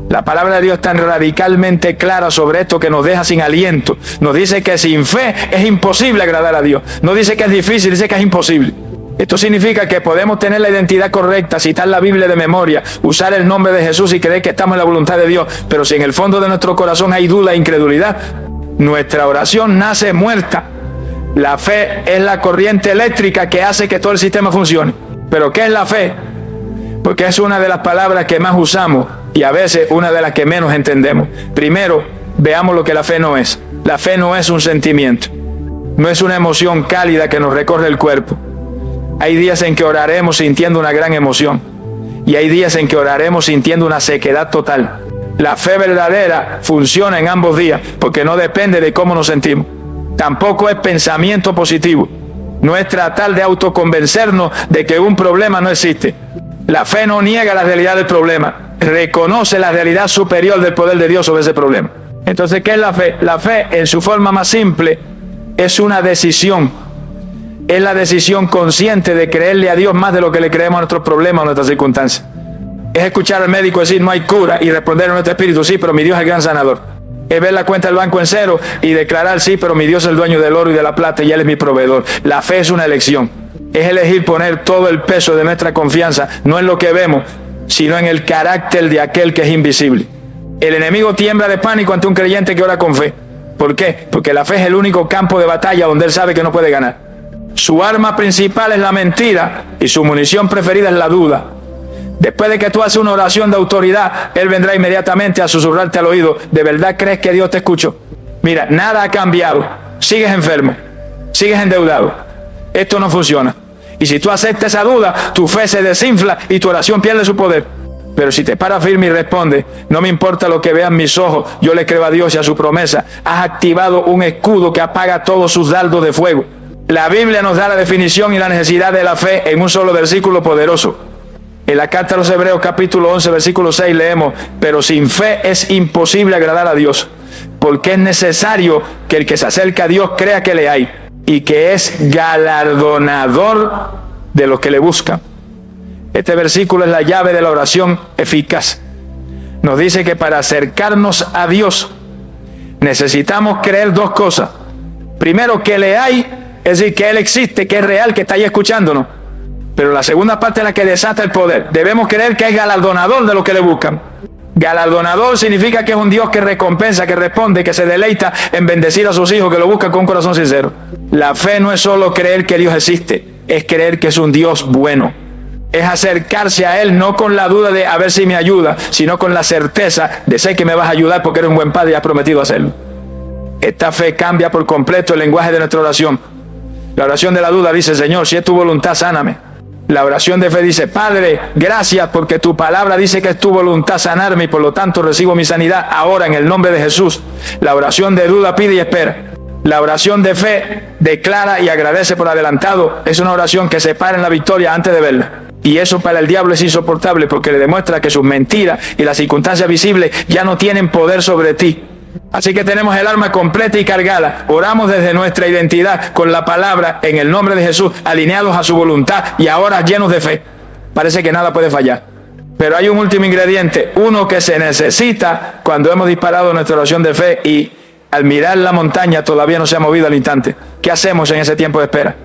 La palabra de Dios es tan radicalmente clara sobre esto que nos deja sin aliento. Nos dice que sin fe es imposible agradar a Dios. No dice que es difícil, dice que es imposible. Esto significa que podemos tener la identidad correcta, citar la Biblia de memoria, usar el nombre de Jesús y creer que estamos en la voluntad de Dios, pero si en el fondo de nuestro corazón hay duda e incredulidad, nuestra oración nace muerta. La fe es la corriente eléctrica que hace que todo el sistema funcione. ¿Pero qué es la fe? Porque es una de las palabras que más usamos y a veces una de las que menos entendemos. Primero, veamos lo que la fe no es. La fe no es un sentimiento, no es una emoción cálida que nos recorre el cuerpo. Hay días en que oraremos sintiendo una gran emoción y hay días en que oraremos sintiendo una sequedad total. La fe verdadera funciona en ambos días porque no depende de cómo nos sentimos. Tampoco es pensamiento positivo. No es tratar de autoconvencernos de que un problema no existe. La fe no niega la realidad del problema, reconoce la realidad superior del poder de Dios sobre ese problema. Entonces, ¿qué es la fe? La fe, en su forma más simple, es una decisión. Es la decisión consciente de creerle a Dios más de lo que le creemos a nuestros problemas o a nuestras circunstancias. Es escuchar al médico decir no hay cura y responder en nuestro espíritu, sí, pero mi Dios es el gran sanador. Es ver la cuenta del banco en cero y declarar sí, pero mi Dios es el dueño del oro y de la plata y Él es mi proveedor. La fe es una elección. Es elegir poner todo el peso de nuestra confianza, no en lo que vemos, sino en el carácter de aquel que es invisible. El enemigo tiembla de pánico ante un creyente que ora con fe. ¿Por qué? Porque la fe es el único campo de batalla donde él sabe que no puede ganar. Su arma principal es la mentira y su munición preferida es la duda. Después de que tú haces una oración de autoridad, Él vendrá inmediatamente a susurrarte al oído: ¿de verdad crees que Dios te escuchó? Mira, nada ha cambiado. Sigues enfermo, sigues endeudado. Esto no funciona. Y si tú aceptas esa duda, tu fe se desinfla y tu oración pierde su poder. Pero si te paras firme y respondes: no me importa lo que vean mis ojos, yo le creo a Dios y a su promesa, has activado un escudo que apaga todos sus dardos de fuego. La Biblia nos da la definición y la necesidad de la fe en un solo versículo poderoso. En la carta a los Hebreos capítulo 11 versículo 6 leemos: pero sin fe es imposible agradar a Dios, porque es necesario que el que se acerca a Dios crea que le hay y que es galardonador de los que le buscan. Este versículo es la llave de la oración eficaz. Nos dice que para acercarnos a Dios necesitamos creer dos cosas. Primero, que le hay, es decir, que Él existe, que es real, que está ahí escuchándonos. Pero la segunda parte es la que desata el poder. Debemos creer que es galardonador de los que le buscan. Galardonador significa que es un Dios que recompensa, que responde, que se deleita en bendecir a sus hijos, que lo buscan con un corazón sincero. La fe no es solo creer que Dios existe, es creer que es un Dios bueno. Es acercarse a Él no con la duda de a ver si me ayuda, sino con la certeza de sé que me vas a ayudar porque eres un buen padre y has prometido hacerlo. Esta fe cambia por completo el lenguaje de nuestra oración. La oración de la duda dice: Señor, si es tu voluntad, sáname. La oración de fe dice: Padre, gracias porque tu palabra dice que es tu voluntad sanarme y por lo tanto recibo mi sanidad ahora en el nombre de Jesús. La oración de duda pide y espera. La oración de fe declara y agradece por adelantado. Es una oración que se para en la victoria antes de verla. Y eso para el diablo es insoportable porque le demuestra que sus mentiras y las circunstancias visibles ya no tienen poder sobre ti. Así que tenemos el arma completa y cargada. Oramos desde nuestra identidad con la palabra en el nombre de Jesús, alineados a su voluntad y ahora llenos de fe. Parece que nada puede fallar. Pero hay un último ingrediente, uno que se necesita cuando hemos disparado nuestra oración de fe y al mirar la montaña todavía no se ha movido al instante. ¿Qué hacemos en ese tiempo de espera?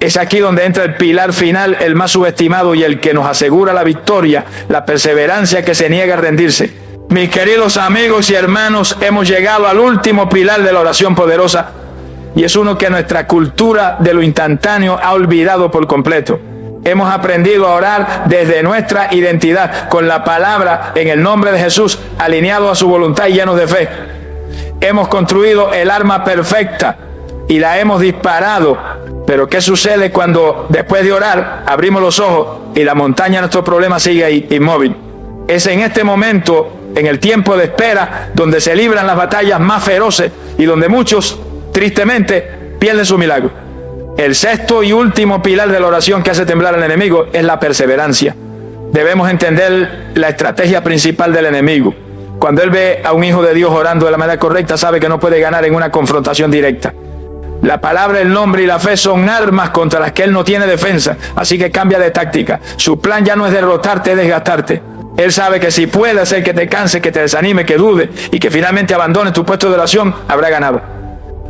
Es aquí donde entra el pilar final, el más subestimado y el que nos asegura la victoria, la perseverancia que se niega a rendirse. Mis queridos amigos y hermanos, hemos llegado al último pilar de la oración poderosa y es uno que nuestra cultura de lo instantáneo ha olvidado por completo. Hemos aprendido a orar desde nuestra identidad, con la palabra en el nombre de Jesús, alineado a su voluntad y llenos de fe. Hemos construido el arma perfecta y la hemos disparado. Pero ¿qué sucede cuando después de orar abrimos los ojos y la montaña de nuestro problema sigue ahí, inmóvil? Es en este momento, en el tiempo de espera, donde se libran las batallas más feroces y donde muchos, tristemente, pierden su milagro. El sexto y último pilar de la oración que hace temblar al enemigo es la perseverancia. Debemos entender la estrategia principal del enemigo. cuando él ve a un hijo de Dios orando de la manera correcta, sabe que no puede ganar en una confrontación directa. La palabra, el nombre y la fe son armas contra las que él no tiene defensa, así que cambia de táctica. Su plan ya no es derrotarte, es desgastarte. Él sabe que si puede hacer que te canse, que te desanime, que dude y que finalmente abandones tu puesto de oración, habrá ganado.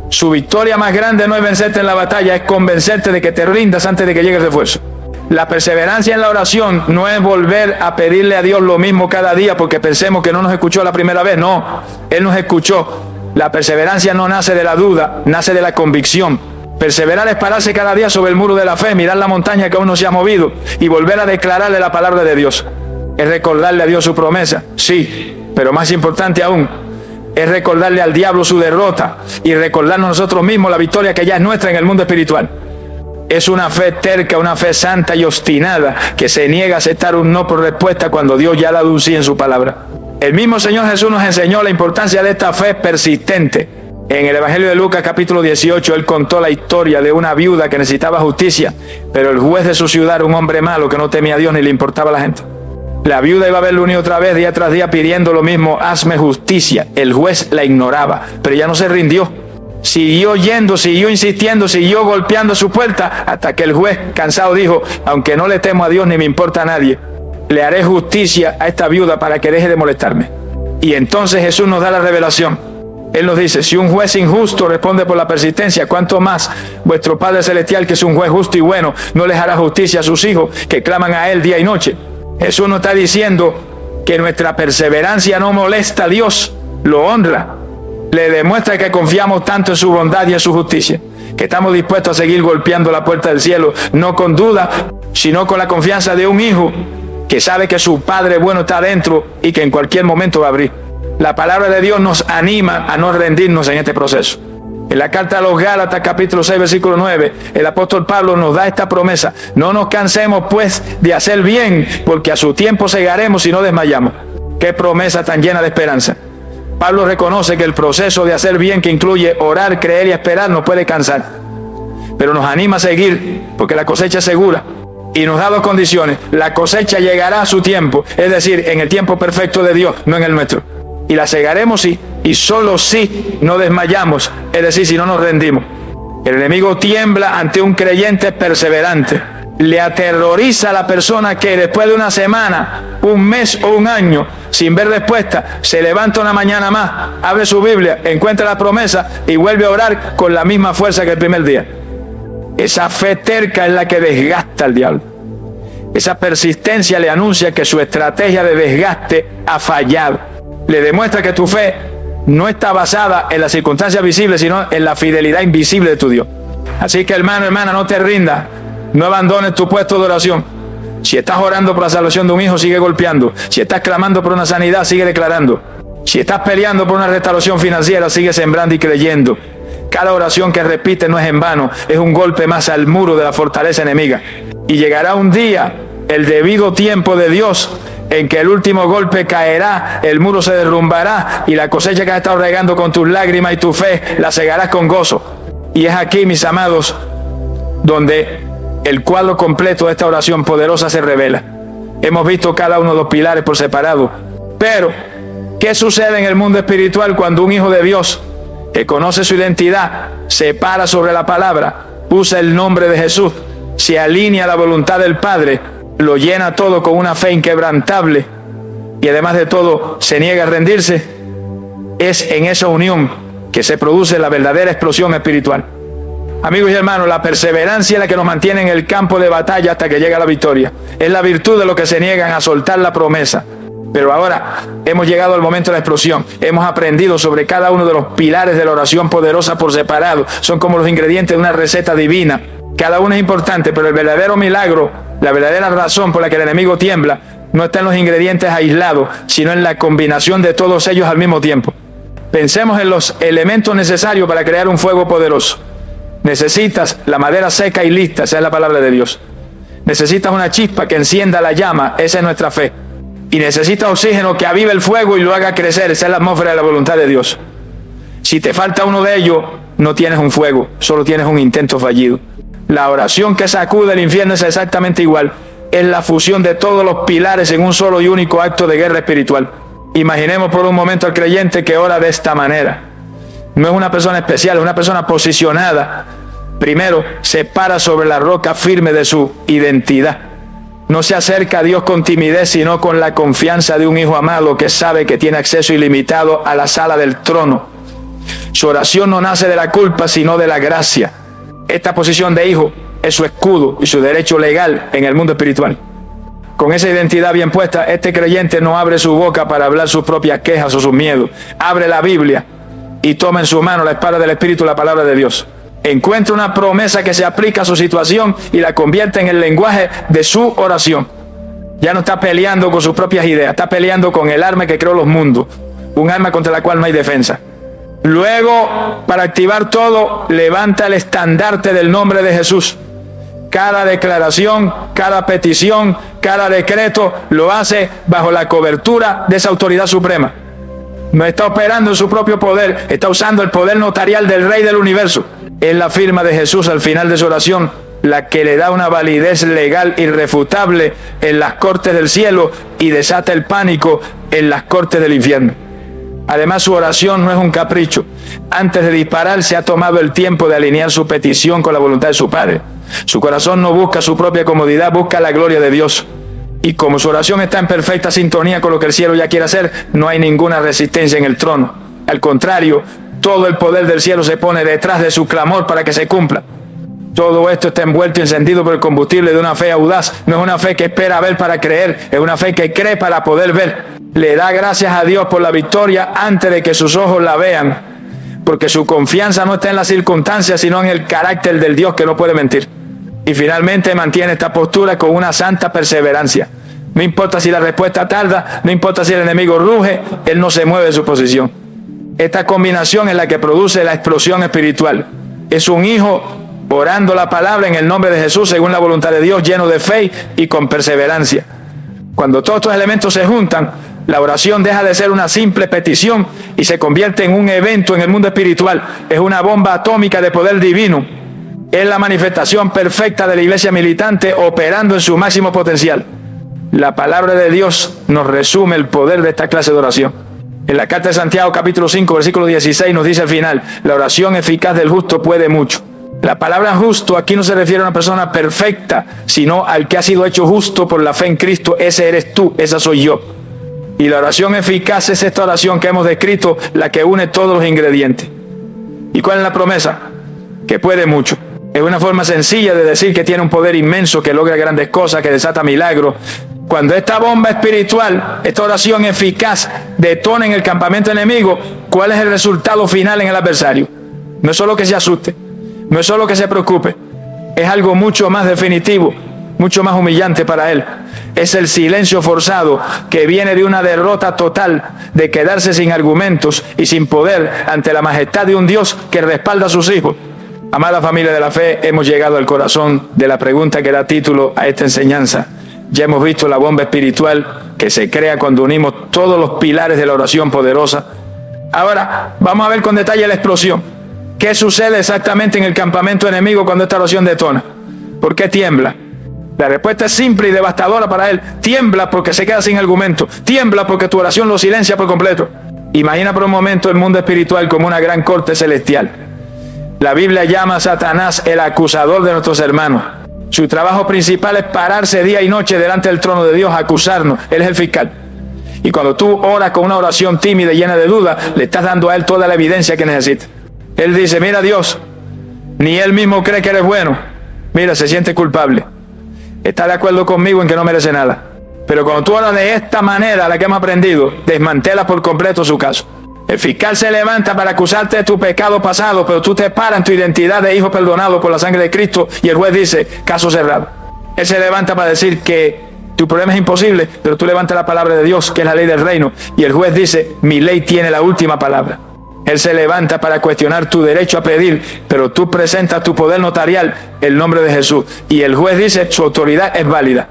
Su victoria más grande no es vencerte en la batalla, es convencerte de que te rindas antes de que llegue el refuerzo. La perseverancia en la oración no es volver a pedirle a Dios lo mismo cada día porque pensemos que no nos escuchó la primera vez. No, Él nos escuchó. La perseverancia no nace de la duda, nace de la convicción. Perseverar es pararse cada día sobre el muro de la fe, mirar la montaña que aún no se ha movido y volver a declararle la palabra de Dios. Es recordarle a Dios su promesa, sí, pero más importante aún, es recordarle al diablo su derrota y recordarnos nosotros mismos la victoria que ya es nuestra en el mundo espiritual. Es una fe terca, una fe santa y obstinada que se niega a aceptar un no por respuesta cuando Dios ya ha dado un sí en su palabra. El mismo Señor Jesús nos enseñó la importancia de esta fe persistente. En el Evangelio de Lucas capítulo 18, Él contó la historia de una viuda que necesitaba justicia, pero el juez de su ciudad era un hombre malo que no temía a Dios ni le importaba a la gente. La viuda iba a verlo una y otra vez, día tras día, pidiendo lo mismo: hazme justicia. El juez la ignoraba, pero ella no se rindió. Siguió yendo, siguió insistiendo, siguió golpeando su puerta, hasta que el juez, cansado, dijo: aunque no le temo a Dios ni me importa a nadie, le haré justicia a esta viuda para que deje de molestarme. Y entonces Jesús nos da la revelación. Él nos dice: si un juez injusto responde por la persistencia, ¿cuánto más vuestro Padre Celestial, que es un juez justo y bueno, no les hará justicia a sus hijos que claman a Él día y noche? Jesús nos está diciendo que nuestra perseverancia no molesta a Dios, lo honra. Le demuestra que confiamos tanto en su bondad y en su justicia, que estamos dispuestos a seguir golpeando la puerta del cielo, no con duda, sino con la confianza de un hijo que sabe que su Padre bueno está adentro y que en cualquier momento va a abrir. La palabra de Dios nos anima a no rendirnos en este proceso. En la carta a los Gálatas, capítulo 6, versículo 9, el apóstol Pablo nos da esta promesa: no nos cansemos pues de hacer bien, porque a su tiempo segaremos si no desmayamos. Qué promesa tan llena de esperanza. Pablo reconoce que el proceso de hacer bien, que incluye orar, creer y esperar, nos puede cansar, pero nos anima a seguir porque la cosecha es segura. Y nos da dos condiciones: la cosecha llegará a su tiempo, es decir, en el tiempo perfecto de Dios, no en el nuestro. Y la segaremos sí, y solo si no desmayamos, es decir, si no nos rendimos. El enemigo tiembla ante un creyente perseverante. Le aterroriza a la persona que después de una semana, un mes o un año, sin ver respuesta, se levanta una mañana más, abre su Biblia, encuentra la promesa y vuelve a orar con la misma fuerza que el primer día. Esa fe terca es la que desgasta al diablo. Esa persistencia le anuncia que su estrategia de desgaste ha fallado. Le demuestra que tu fe no está basada en las circunstancias visibles, sino en la fidelidad invisible de tu Dios. Así que, hermano, hermana, no te rindas, no abandones tu puesto de oración. Si estás orando por la salvación de un hijo, sigue golpeando. Si estás clamando por una sanidad, sigue declarando. Si estás peleando por una restauración financiera, sigue sembrando y creyendo. Cada oración que repites no es en vano, es un golpe más al muro de la fortaleza enemiga. Y llegará un día, el debido tiempo de Dios, en que el último golpe caerá, el muro se derrumbará y la cosecha que has estado regando con tus lágrimas y tu fe la segarás con gozo. Y es aquí, mis amados, donde el cuadro completo de esta oración poderosa se revela. Hemos visto cada uno de los pilares por separado, pero ¿qué sucede en el mundo espiritual cuando un hijo de Dios que conoce su identidad se para sobre la palabra, usa el nombre de Jesús, se alinea a la voluntad del Padre, lo llena todo con una fe inquebrantable y además de todo se niega a rendirse? Es en esa unión que se produce la verdadera explosión espiritual. Amigos y hermanos, la perseverancia es la que nos mantiene en el campo de batalla hasta que llega la victoria. Es la virtud de los que se niegan a soltar la promesa. Pero ahora hemos llegado al momento de la explosión. Hemos aprendido sobre cada uno de los pilares de la oración poderosa por separado. Son como los ingredientes de una receta divina. Cada uno es importante, pero el verdadero milagro, la verdadera razón por la que el enemigo tiembla, no está en los ingredientes aislados, sino en la combinación de todos ellos al mismo tiempo. Pensemos en los elementos necesarios para crear un fuego poderoso. Necesitas la madera seca y lista, esa es la palabra de Dios. Necesitas una chispa que encienda la llama, esa es nuestra fe. Y necesitas oxígeno que avive el fuego y lo haga crecer, esa es la atmósfera de la voluntad de Dios. Si te falta uno de ellos, no tienes un fuego, solo tienes un intento fallido. La oración que sacude el infierno es exactamente igual. Es la fusión de todos los pilares en un solo y único acto de guerra espiritual. Imaginemos por un momento al creyente que ora de esta manera. No es una persona especial, es una persona posicionada. Primero, se para sobre la roca firme de su identidad. No se acerca a Dios con timidez, sino con la confianza de un hijo amado que sabe que tiene acceso ilimitado a la sala del trono. Su oración no nace de la culpa, sino de la gracia. Esta posición de hijo es su escudo y su derecho legal en el mundo espiritual. Con esa identidad bien puesta, este creyente no abre su boca para hablar sus propias quejas o sus miedos. Abre la Biblia y toma en su mano la espada del Espíritu, la palabra de Dios. Encuentra una promesa que se aplica a su situación y la convierte en el lenguaje de su oración. Ya no está peleando con sus propias ideas, está peleando con el arma que creó los mundos, un arma contra la cual no hay defensa. Luego, para activar todo, levanta el estandarte del nombre de Jesús. Cada declaración, cada petición, cada decreto lo hace bajo la cobertura de esa autoridad suprema. No está operando en su propio poder, está usando el poder notarial del Rey del Universo. Es la firma de Jesús al final de su oración la que le da una validez legal irrefutable en las cortes del cielo y desata el pánico en las cortes del infierno. Además, su oración no es un capricho. Antes de disparar, se ha tomado el tiempo de alinear su petición con la voluntad de su Padre. Su corazón no busca su propia comodidad, busca la gloria de Dios. Y como su oración está en perfecta sintonía con lo que el cielo ya quiere hacer, no hay ninguna resistencia en el trono. Al contrario, todo el poder del cielo se pone detrás de su clamor para que se cumpla. Todo esto está envuelto y encendido por el combustible de una fe audaz. No es una fe que espera ver para creer, es una fe que cree para poder ver. Le da gracias a Dios por la victoria antes de que sus ojos la vean, porque su confianza no está en las circunstancias, sino en el carácter del Dios que no puede mentir. Y finalmente mantiene esta postura con una santa perseverancia. No importa si la respuesta tarda, no importa si el enemigo ruge, él no se mueve de su posición. Esta combinación es la que produce la explosión espiritual. Es un hijo orando la palabra en el nombre de Jesús según la voluntad de Dios, lleno de fe y con perseverancia. Cuando todos estos elementos se juntan, la oración deja de ser una simple petición y se convierte en un evento en el mundo espiritual. Es una bomba atómica de poder divino. Es la manifestación perfecta de la iglesia militante operando en su máximo potencial. La palabra de Dios nos resume el poder de esta clase de oración. En la carta de Santiago, capítulo 5, versículo 16, nos dice al final: la oración eficaz del justo puede mucho. La palabra justo aquí no se refiere a una persona perfecta, sino al que ha sido hecho justo por la fe en Cristo. Ese eres tú, esa soy yo. Y la oración eficaz es esta oración que hemos descrito, la que une todos los ingredientes. ¿Y cuál es la promesa? Que puede mucho. Es una forma sencilla de decir que tiene un poder inmenso, que logra grandes cosas, que desata milagros. Cuando esta bomba espiritual, esta oración eficaz, detona en el campamento enemigo, ¿cuál es el resultado final en el adversario? No es solo que se asuste, no es solo que se preocupe, es algo mucho más definitivo, mucho más humillante para él. Es el silencio forzado que viene de una derrota total, de quedarse sin argumentos y sin poder ante la majestad de un Dios que respalda a sus hijos. Amada familia de la fe, hemos llegado al corazón de la pregunta que da título a esta enseñanza. Ya hemos visto la bomba espiritual que se crea cuando unimos todos los pilares de la oración poderosa. Ahora vamos a ver con detalle la explosión. ¿Qué sucede exactamente en el campamento enemigo cuando esta oración detona? ¿Por qué tiembla? La respuesta es simple y devastadora para él. Tiembla porque se queda sin argumento. Tiembla porque tu oración lo silencia por completo. Imagina por un momento el mundo espiritual como una gran corte celestial. La Biblia llama a Satanás el acusador de nuestros hermanos. Su trabajo principal es pararse día y noche delante del trono de Dios a acusarnos. Él es el fiscal. Y cuando tú oras con una oración tímida y llena de dudas, le estás dando a él toda la evidencia que necesita. Él dice: mira, Dios, ni él mismo cree que eres bueno. Mira, se siente culpable. Está de acuerdo conmigo en que no merece nada. Pero cuando tú oras de esta manera, la que hemos aprendido, desmantela por completo su caso. El fiscal se levanta para acusarte de tu pecado pasado, pero tú te paras en tu identidad de hijo perdonado por la sangre de Cristo y el juez dice: caso cerrado. Él se levanta para decir que tu problema es imposible, pero tú levantas la palabra de Dios, que es la ley del reino, y el juez dice: mi ley tiene la última palabra. Él se levanta para cuestionar tu derecho a pedir, pero tú presentas tu poder notarial, el nombre de Jesús, y el juez dice: su autoridad es válida.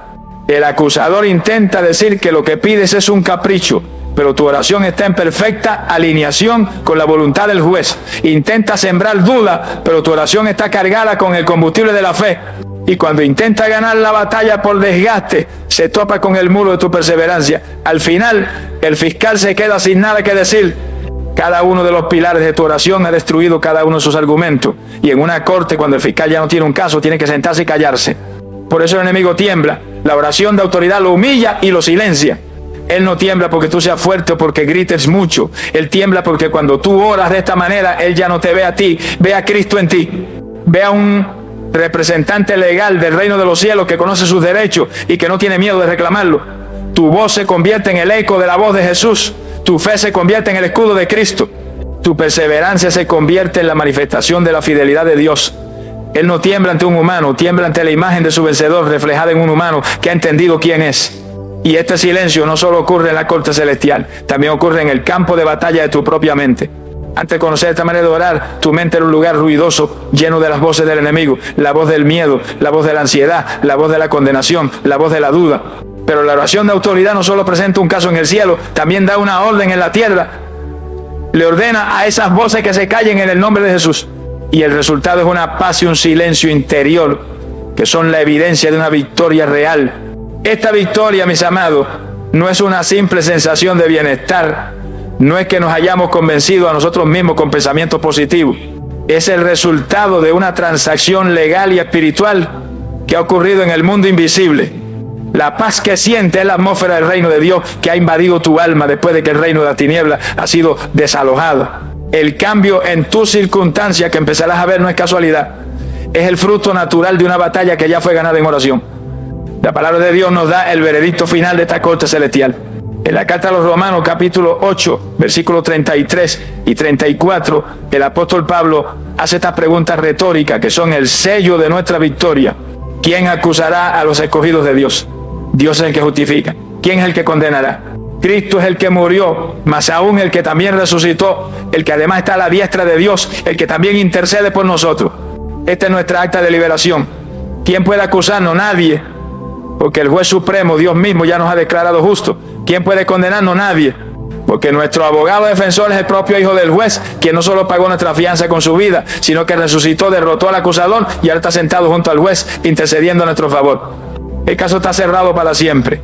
El acusador intenta decir que lo que pides es un capricho, pero tu oración está en perfecta alineación con la voluntad del juez. Intenta sembrar duda, pero tu oración está cargada con el combustible de la fe. Y cuando intenta ganar la batalla por desgaste, se topa con el muro de tu perseverancia. Al final, el fiscal se queda sin nada que decir. Cada uno de los pilares de tu oración ha destruido cada uno de sus argumentos. Y en una corte, cuando el fiscal ya no tiene un caso, tiene que sentarse y callarse. Por eso el enemigo tiembla. La oración de autoridad lo humilla y lo silencia. Él no tiembla porque tú seas fuerte o porque grites mucho. Él tiembla porque cuando tú oras de esta manera, Él ya no te ve a ti, ve a Cristo en ti. Ve a un representante legal del reino de los cielos que conoce sus derechos y que no tiene miedo de reclamarlo. Tu voz se convierte en el eco de la voz de Jesús. Tu fe se convierte en el escudo de Cristo. Tu perseverancia se convierte en la manifestación de la fidelidad de Dios. Él no tiembla ante un humano, tiembla ante la imagen de su vencedor reflejada en un humano que ha entendido quién es. Y este silencio no solo ocurre en la corte celestial, también ocurre en el campo de batalla de tu propia mente. Antes de conocer esta manera de orar, tu mente era un lugar ruidoso, lleno de las voces del enemigo, la voz del miedo, la voz de la ansiedad, la voz de la condenación, la voz de la duda. Pero la oración de autoridad no solo presenta un caso en el cielo, también da una orden en la tierra. Le ordena a esas voces que se callen en el nombre de Jesús. Y el resultado es una paz y un silencio interior, que son la evidencia de una victoria real. Esta victoria, mis amados, no es una simple sensación de bienestar. No es que nos hayamos convencido a nosotros mismos con pensamientos positivos. Es el resultado de una transacción legal y espiritual que ha ocurrido en el mundo invisible. La paz que siente es la atmósfera del reino de Dios que ha invadido tu alma después de que el reino de la tiniebla ha sido desalojado. El cambio en tus circunstancias que empezarás a ver no es casualidad. Es el fruto natural de una batalla que ya fue ganada en oración. La palabra de Dios nos da el veredicto final de esta corte celestial. En la carta a los Romanos, capítulo 8, versículos 33 y 34, el apóstol Pablo hace estas preguntas retóricas que son el sello de nuestra victoria. ¿Quién acusará a los escogidos de Dios? Dios es el que justifica. ¿Quién es el que condenará? Cristo es el que murió, más aún el que también resucitó, el que además está a la diestra de Dios, el que también intercede por nosotros. Esta es nuestra acta de liberación. ¿Quién puede acusarnos? Nadie. Porque el juez supremo, Dios mismo, ya nos ha declarado justos. ¿Quién puede condenarnos? Nadie. Porque nuestro abogado defensor es el propio Hijo del juez, quien no solo pagó nuestra fianza con su vida, sino que resucitó, derrotó al acusador y ahora está sentado junto al juez, intercediendo a nuestro favor. El caso está cerrado para siempre.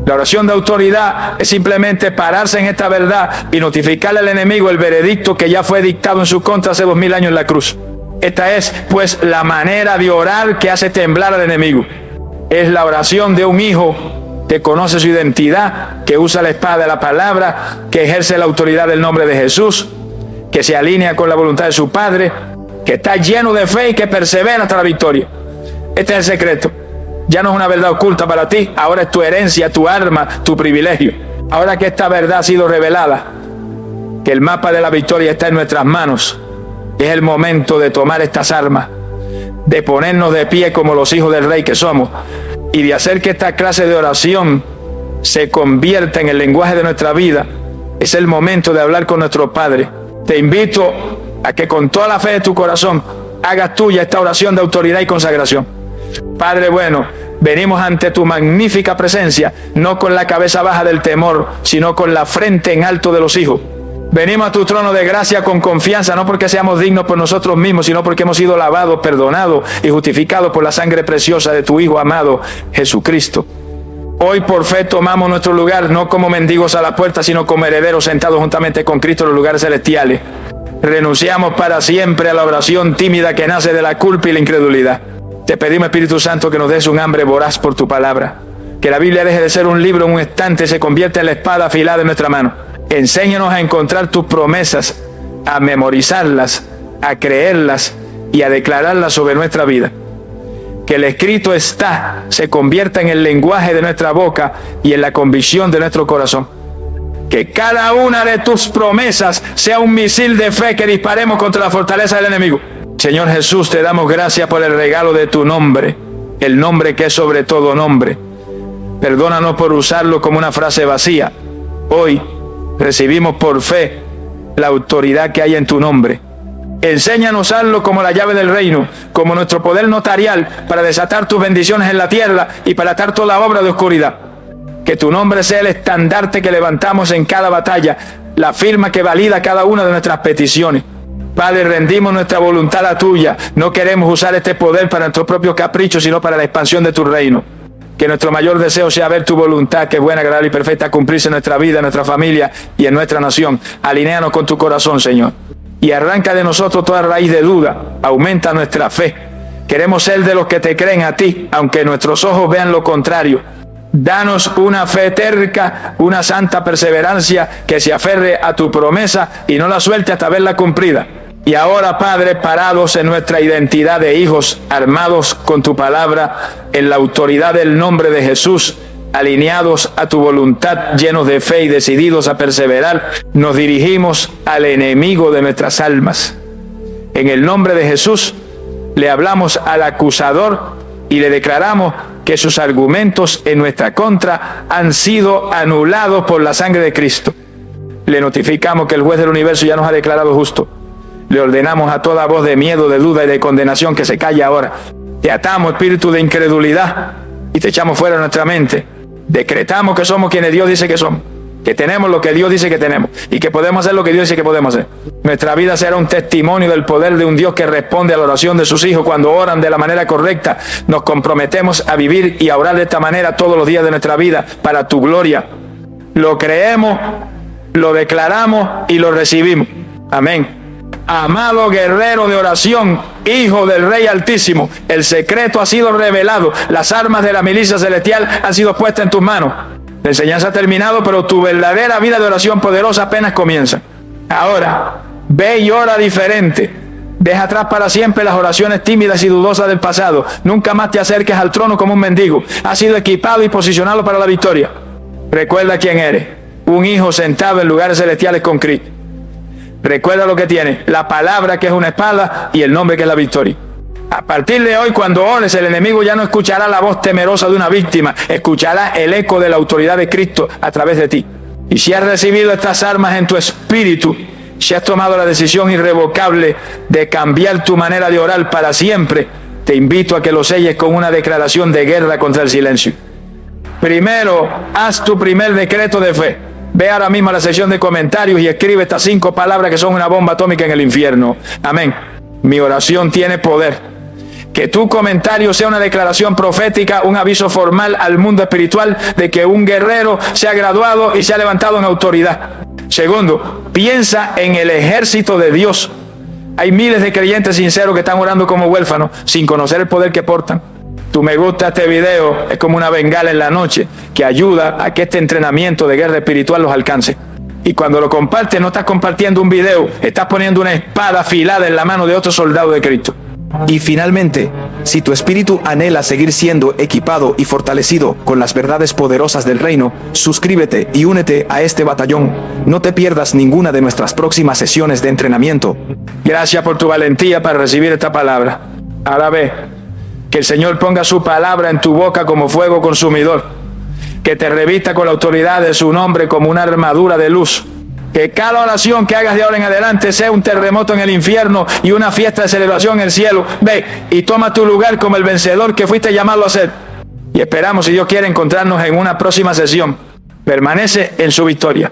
La oración de autoridad es simplemente pararse en esta verdad y notificarle al enemigo el veredicto que ya fue dictado en su contra hace 2000 años en la cruz. Esta es, pues, la manera de orar que hace temblar al enemigo. Es la oración de un hijo que conoce su identidad, que usa la espada de la palabra, que ejerce la autoridad del nombre de Jesús, que se alinea con la voluntad de su Padre, que está lleno de fe y que persevera hasta la victoria. Este es el secreto. Ya no es una verdad oculta para ti, ahora es tu herencia, tu arma, tu privilegio. Ahora que esta verdad ha sido revelada, que el mapa de la victoria está en nuestras manos, es el momento de tomar estas armas, de ponernos de pie como los hijos del rey que somos, y de hacer que esta clase de oración se convierta en el lenguaje de nuestra vida. Es el momento de hablar con nuestro Padre. Te invito a que con toda la fe de tu corazón hagas tuya esta oración de autoridad y consagración. Padre bueno, venimos ante tu magnífica presencia, no con la cabeza baja del temor, sino con la frente en alto de los hijos. Venimos a tu trono de gracia con confianza, no porque seamos dignos por nosotros mismos, sino porque hemos sido lavados, perdonados y justificados por la sangre preciosa de tu Hijo amado, Jesucristo. Hoy por fe tomamos nuestro lugar, no como mendigos a la puerta, sino como herederos sentados juntamente con Cristo en los lugares celestiales. Renunciamos para siempre a la oración tímida que nace de la culpa y la incredulidad. Te pedimos, Espíritu Santo, que nos des un hambre voraz por tu palabra. Que la Biblia deje de ser un libro en un estante y se convierta en la espada afilada en nuestra mano. Enséñanos a encontrar tus promesas, a memorizarlas, a creerlas y a declararlas sobre nuestra vida. Que el escrito está se convierta en el lenguaje de nuestra boca y en la convicción de nuestro corazón. Que cada una de tus promesas sea un misil de fe que disparemos contra la fortaleza del enemigo. Señor Jesús, te damos gracias por el regalo de tu nombre, el nombre que es sobre todo nombre. Perdónanos por usarlo como una frase vacía. Hoy recibimos por fe la autoridad que hay en tu nombre. Enséñanos a usarlo como la llave del reino, como nuestro poder notarial para desatar tus bendiciones en la tierra y para atar toda obra de oscuridad. Que tu nombre sea el estandarte que levantamos en cada batalla, la firma que valida cada una de nuestras peticiones. Padre, rendimos nuestra voluntad a tuya. No queremos usar este poder para nuestros propios caprichos, sino para la expansión de tu reino. Que nuestro mayor deseo sea ver tu voluntad, que es buena, agradable y perfecta, cumplirse en nuestra vida, en nuestra familia y en nuestra nación. Alinéanos con tu corazón, Señor. Y arranca de nosotros toda raíz de duda. Aumenta nuestra fe. Queremos ser de los que te creen a ti, aunque nuestros ojos vean lo contrario. Danos una fe terca, una santa perseverancia que se aferre a tu promesa y no la suelte hasta verla cumplida. Y ahora, Padre, parados en nuestra identidad de hijos, armados con tu palabra, en la autoridad del nombre de Jesús, alineados a tu voluntad, llenos de fe y decididos a perseverar, nos dirigimos al enemigo de nuestras almas. En el nombre de Jesús, le hablamos al acusador y le declaramos que sus argumentos en nuestra contra han sido anulados por la sangre de Cristo. Le notificamos que el juez del universo ya nos ha declarado justo. Le ordenamos a toda voz de miedo, de duda y de condenación que se calle ahora. Te atamos, espíritu de incredulidad, y te echamos fuera de nuestra mente. Decretamos que somos quienes Dios dice que somos, que tenemos lo que Dios dice que tenemos y que podemos hacer lo que Dios dice que podemos hacer. Nuestra vida será un testimonio del poder de un Dios que responde a la oración de sus hijos cuando oran de la manera correcta. Nos comprometemos a vivir y a orar de esta manera todos los días de nuestra vida para tu gloria. Lo creemos, lo declaramos y lo recibimos. Amén. Amado guerrero de oración, hijo del Rey Altísimo, el secreto ha sido revelado. Las armas de la milicia celestial han sido puestas en tus manos. La enseñanza ha terminado, pero tu verdadera vida de oración poderosa apenas comienza. Ahora, ve y ora diferente. Deja atrás para siempre las oraciones tímidas y dudosas del pasado. Nunca más te acerques al trono como un mendigo. Has sido equipado y posicionado para la victoria. Recuerda quién eres. Un hijo sentado en lugares celestiales con Cristo. Recuerda lo que tienes. La palabra que es una espada y el nombre que es la victoria. A partir de hoy, cuando ores, el enemigo ya no escuchará la voz temerosa de una víctima. Escuchará el eco de la autoridad de Cristo a través de ti. Y si has recibido estas armas en tu espíritu, si has tomado la decisión irrevocable de cambiar tu manera de orar para siempre, te invito a que lo selles con una declaración de guerra contra el silencio. Primero, haz tu primer decreto de fe. Ve ahora mismo a la sección de comentarios y escribe estas 5 palabras que son una bomba atómica en el infierno. Amén. Mi oración tiene poder. Que tu comentario sea una declaración profética, un aviso formal al mundo espiritual de que un guerrero se ha graduado y se ha levantado en autoridad. Segundo, piensa en el ejército de Dios. Hay miles de creyentes sinceros que están orando como huérfanos sin conocer el poder que portan. Tu me gusta este video es como una bengala en la noche que ayuda a que este entrenamiento de guerra espiritual los alcance. Y cuando lo compartes, no estás compartiendo un video, estás poniendo una espada afilada en la mano de otro soldado de Cristo. Y finalmente, si tu espíritu anhela seguir siendo equipado y fortalecido con las verdades poderosas del reino, suscríbete y únete a este batallón. No te pierdas ninguna de nuestras próximas sesiones de entrenamiento. Gracias por tu valentía para recibir esta palabra. Ahora ve, que el Señor ponga su palabra en tu boca como fuego consumidor. Que te revista con la autoridad de su nombre como una armadura de luz. Que cada oración que hagas de ahora en adelante sea un terremoto en el infierno y una fiesta de celebración en el cielo. Ve y toma tu lugar como el vencedor que fuiste llamado a ser. Y esperamos, si Dios quiere, encontrarnos en una próxima sesión. Permanece en su victoria.